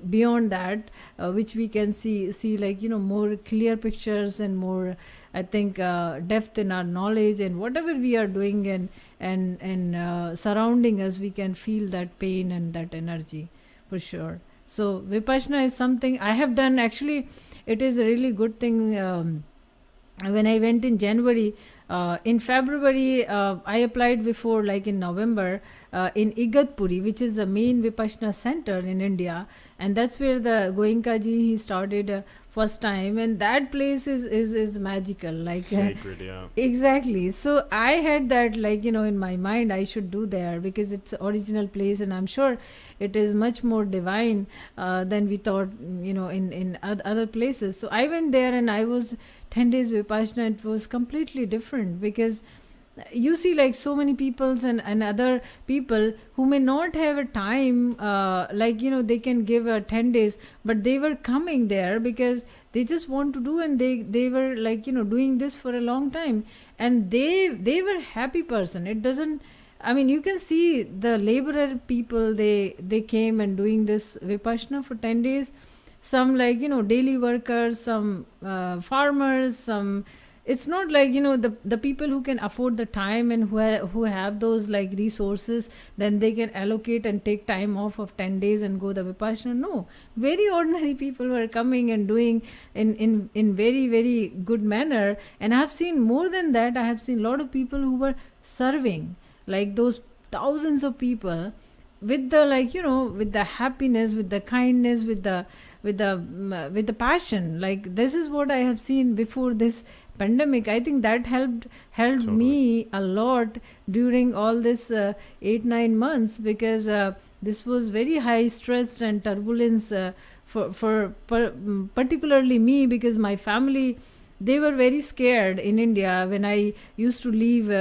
Speaker 2: beyond that, which we can see like more clear pictures and more, I think, depth in our knowledge, and whatever we are doing and surrounding us, we can feel that pain and that energy for sure. So Vipassana is something I have done. Actually, it is a really good thing. When I went in January, in February, I applied before, like in November, in Igatpuri, which is the main Vipassana center in India, and that's where the Goenka ji he started first time, and that place is magical, like
Speaker 1: Sacred, yeah.
Speaker 2: exactly. So I had that, like in my mind, I should do there, because it's original place, and I'm sure it is much more divine than we thought, in other places. So I went there, and I was 10 days Vipassana. It was completely different, because you see, like, so many peoples and other people who may not have a time, they can give 10 days, but they were coming there because they just want to do, and they were like doing this for a long time, and they were happy person. It doesn't, I mean, you can see the laborer people, they came and doing this Vipassana for 10 days. Some, like daily workers, some farmers, some, it's not like the people who can afford the time and who have those like resources, then they can allocate and take time off of 10 days and go the Vipassana. No, very ordinary people were coming and doing in very, very good manner. And I have seen more than that. I have seen a lot of people who were serving, like those thousands of people, with the, like with the happiness, with the kindness, with the passion. Like, this is what I have seen before this pandemic. I think that helped
Speaker 1: Totally.
Speaker 2: me a lot during all this 8-9 months, because this was very high stress and turbulence particularly me, because my family, they were very scared in India when I used to leave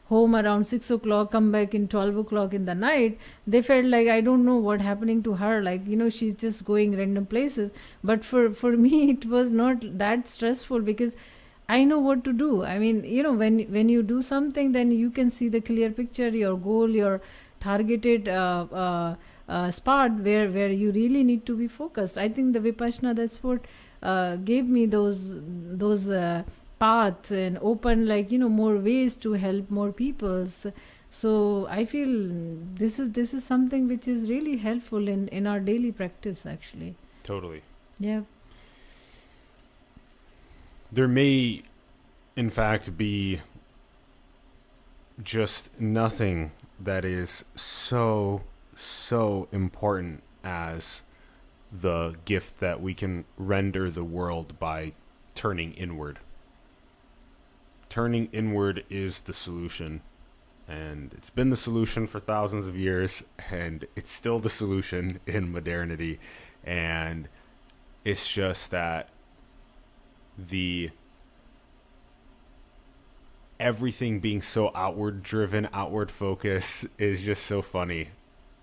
Speaker 2: home around 6 o'clock, come back in 12 o'clock in the night. They felt like, I don't know what happening to her, like she's just going random places. But for me, it was not that stressful, because I know what to do. I mean, when you do something, then you can see the clear picture, your goal, your targeted spot where you really need to be focused. I think the Vipassana, that's what gave me those paths and open, like more ways to help more people. So I feel this is something which is really helpful in our daily practice, actually.
Speaker 1: Totally.
Speaker 2: Yeah.
Speaker 1: There may, in fact, be just nothing that is so important as the gift that we can render the world by turning inward. Turning inward is the solution, and it's been the solution for thousands of years, and it's still the solution in modernity. And it's just that everything being so outward driven, outward focus is just so funny.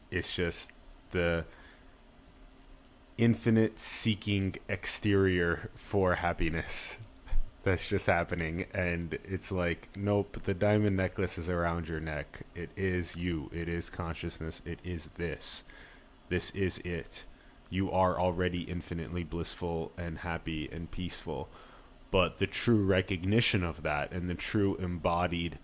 Speaker 1: It's just the infinite seeking exterior for happiness that's just happening. And it's like, nope, the diamond necklace is around your neck. It is you. It is consciousness. It is this. This is it. You are already infinitely blissful and happy and peaceful. But the true recognition of that and the true embodied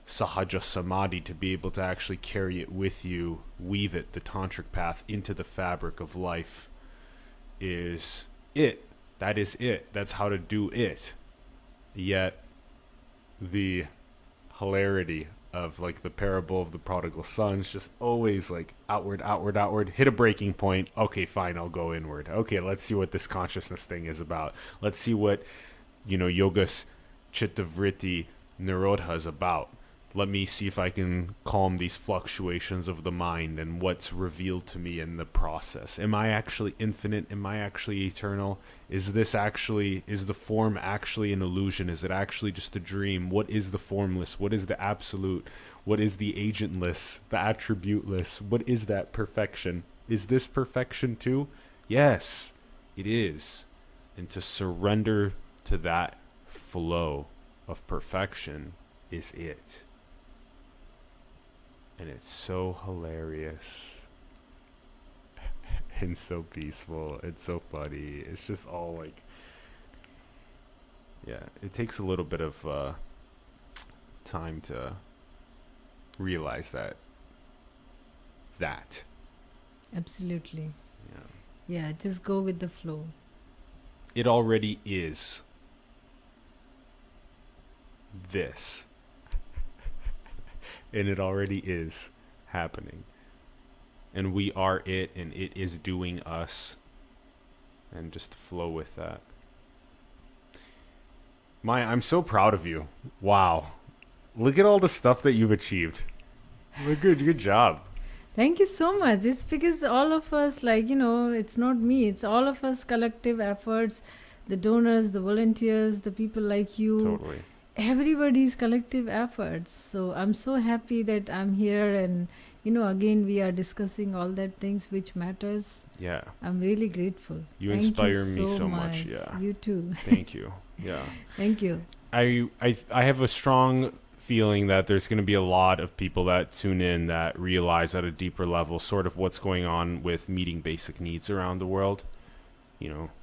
Speaker 1: sahaja samadhi, to be able to actually carry it with you, weave it, the tantric path, into the fabric of life, is it. That is it. That's how to do it. Yet the hilarity of, like, the parable of the prodigal sons, just always like outward, hit a breaking point. Okay, fine, I'll go inward. Okay, let's see what this consciousness thing is about. Let's see what, yoga's chitta vritti nirodha is about. let me see if I can calm these fluctuations of the mind and what's revealed to me in the process. Am I actually infinite? Am I actually eternal? Is the form actually an illusion? Is it actually just a dream? What is the formless? What is the absolute? What is the agentless, the attributeless? What is that perfection? Is this perfection too? Yes, it is. And to surrender to that flow of perfection is it. And it's so hilarious and so peaceful. It's so funny. It's just all like, yeah, it takes a little bit of time to realize that.
Speaker 2: Absolutely.
Speaker 1: Yeah.
Speaker 2: Yeah, just go with the flow.
Speaker 1: It already is this. And it already is happening. And we are it, and it is doing us. And just flow with that. Maya, I'm so proud of you. Wow. Look at all the stuff that you've achieved. Good job.
Speaker 2: Thank you so much. It's because all of us, it's not me, it's all of us collective efforts, the donors, the volunteers, the people like you.
Speaker 1: Totally.
Speaker 2: Everybody's collective efforts. So I'm so happy that I'm here, and again we are discussing all that things which matters.
Speaker 1: Yeah.
Speaker 2: I'm really grateful.
Speaker 1: You
Speaker 2: Thank
Speaker 1: inspire
Speaker 2: you
Speaker 1: me so much. Yeah.
Speaker 2: You too.
Speaker 1: Thank you. Yeah.
Speaker 2: Thank you.
Speaker 1: I have a strong feeling that there's going to be a lot of people that tune in that realize at a deeper level sort of what's going on with meeting basic needs around the world.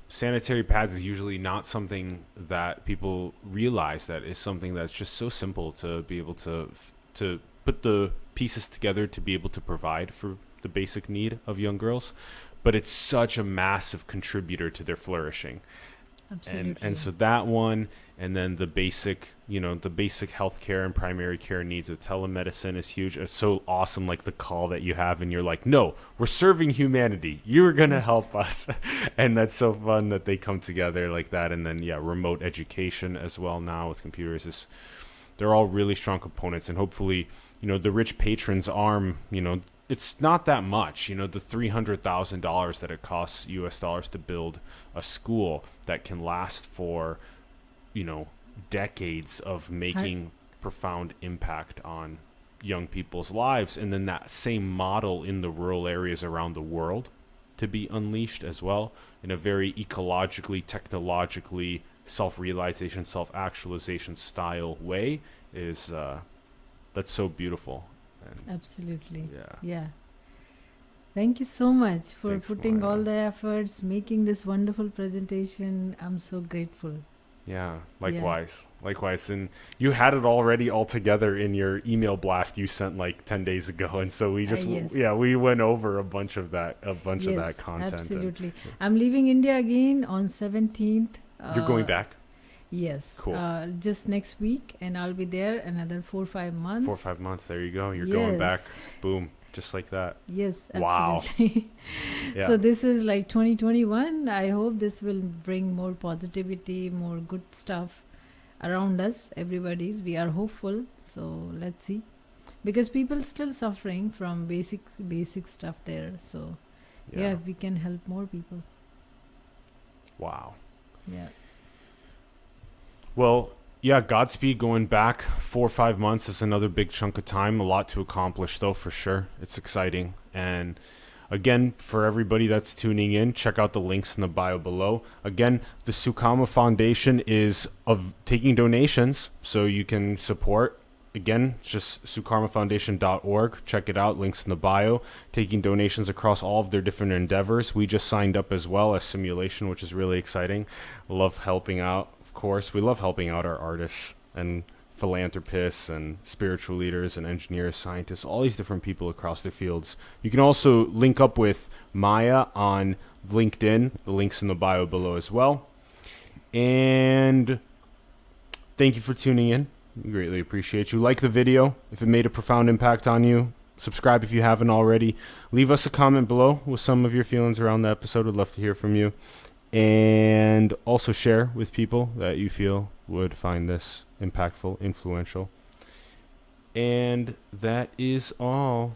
Speaker 1: Sanitary pads is usually not something that people realize that is something that's just so simple to be able to put the pieces together to be able to provide for the basic need of young girls. But it's such a massive contributor to their flourishing.
Speaker 2: Absolutely.
Speaker 1: And so that one, and then the basic healthcare and primary care needs of telemedicine is huge. It's so awesome, like the call that you have, and you're like, no, we're serving humanity. You're going to help us. And that's so fun that they come together like that. And then, remote education as well now with computers. They're all really strong components. And hopefully, the rich patrons arm, it's not that much, the $300,000 that it costs US dollars to build a school that can last for, decades of making profound impact on young people's lives. And then that same model in the rural areas around the world to be unleashed as well in a very ecologically, technologically, self-realization, self-actualization style way is, that's so beautiful.
Speaker 2: Absolutely.
Speaker 1: Yeah.
Speaker 2: Yeah. Thank you so much for
Speaker 1: Thanks,
Speaker 2: putting
Speaker 1: Maya.
Speaker 2: all the efforts, making this wonderful presentation. I'm so grateful.
Speaker 1: Yeah, likewise. And you had it already all together in your email blast you sent like 10 days ago. And so we just,
Speaker 2: Yes.
Speaker 1: we went over a bunch of that content.
Speaker 2: Absolutely. I'm leaving India again on 17th.
Speaker 1: You're going back?
Speaker 2: Yes.
Speaker 1: Cool.
Speaker 2: Just next week, and I'll be there another 4 or 5 months.
Speaker 1: 4 or 5 months. There you go. You're going back.
Speaker 2: Yes.
Speaker 1: Boom. Just like that.
Speaker 2: Yes,
Speaker 1: Wow.
Speaker 2: absolutely.
Speaker 1: Yeah.
Speaker 2: So this is like 2021. I hope this will bring more positivity, more good stuff around us. We are hopeful. So let's see. Because people still suffering from basic stuff there. So yeah, we can help more people.
Speaker 1: Wow.
Speaker 2: Yeah.
Speaker 1: Well, yeah, Godspeed going back 4 or 5 months is another big chunk of time. A lot to accomplish, though, for sure. It's exciting. And again, for everybody that's tuning in, check out the links in the bio below. Again, the Sukarma Foundation is taking donations, so you can support. Again, just sukarmafoundation.org. Check it out. Links in the bio. Taking donations across all of their different endeavors. We just signed up as well as Simulation, which is really exciting. Love helping out. Course, we love helping out our artists and philanthropists and spiritual leaders and engineers, scientists, all these different people across the fields. You can also link up with Maya on LinkedIn. The link's in the bio below as well. And thank you for tuning in. We greatly appreciate you. Like the video if it made a profound impact on you. Subscribe if you haven't already. Leave us a comment below with some of your feelings around the episode. We'd love to hear from you. And also share with people that you feel would find this impactful, influential. And that is all.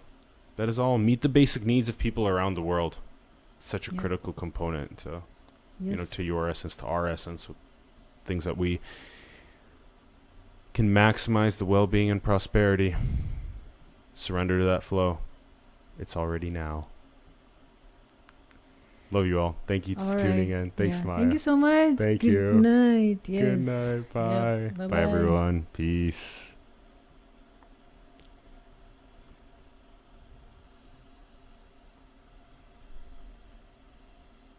Speaker 1: That is all. Meet the basic needs of people around the world. Such a
Speaker 2: Yeah.
Speaker 1: critical component to,
Speaker 2: Yes.
Speaker 1: to your essence, to our essence, things that we can maximize the well-being and prosperity. Surrender to that flow. It's already now. Love you all. Thank you
Speaker 2: All
Speaker 1: for tuning
Speaker 2: right.
Speaker 1: in. Thanks,
Speaker 2: Yeah.
Speaker 1: Maya.
Speaker 2: Thank you so much.
Speaker 1: Thank
Speaker 2: Good
Speaker 1: you.
Speaker 2: night. Yes.
Speaker 1: Good night. Bye.
Speaker 2: Yep.
Speaker 1: Bye,
Speaker 2: Bye-bye.
Speaker 1: everyone. Peace.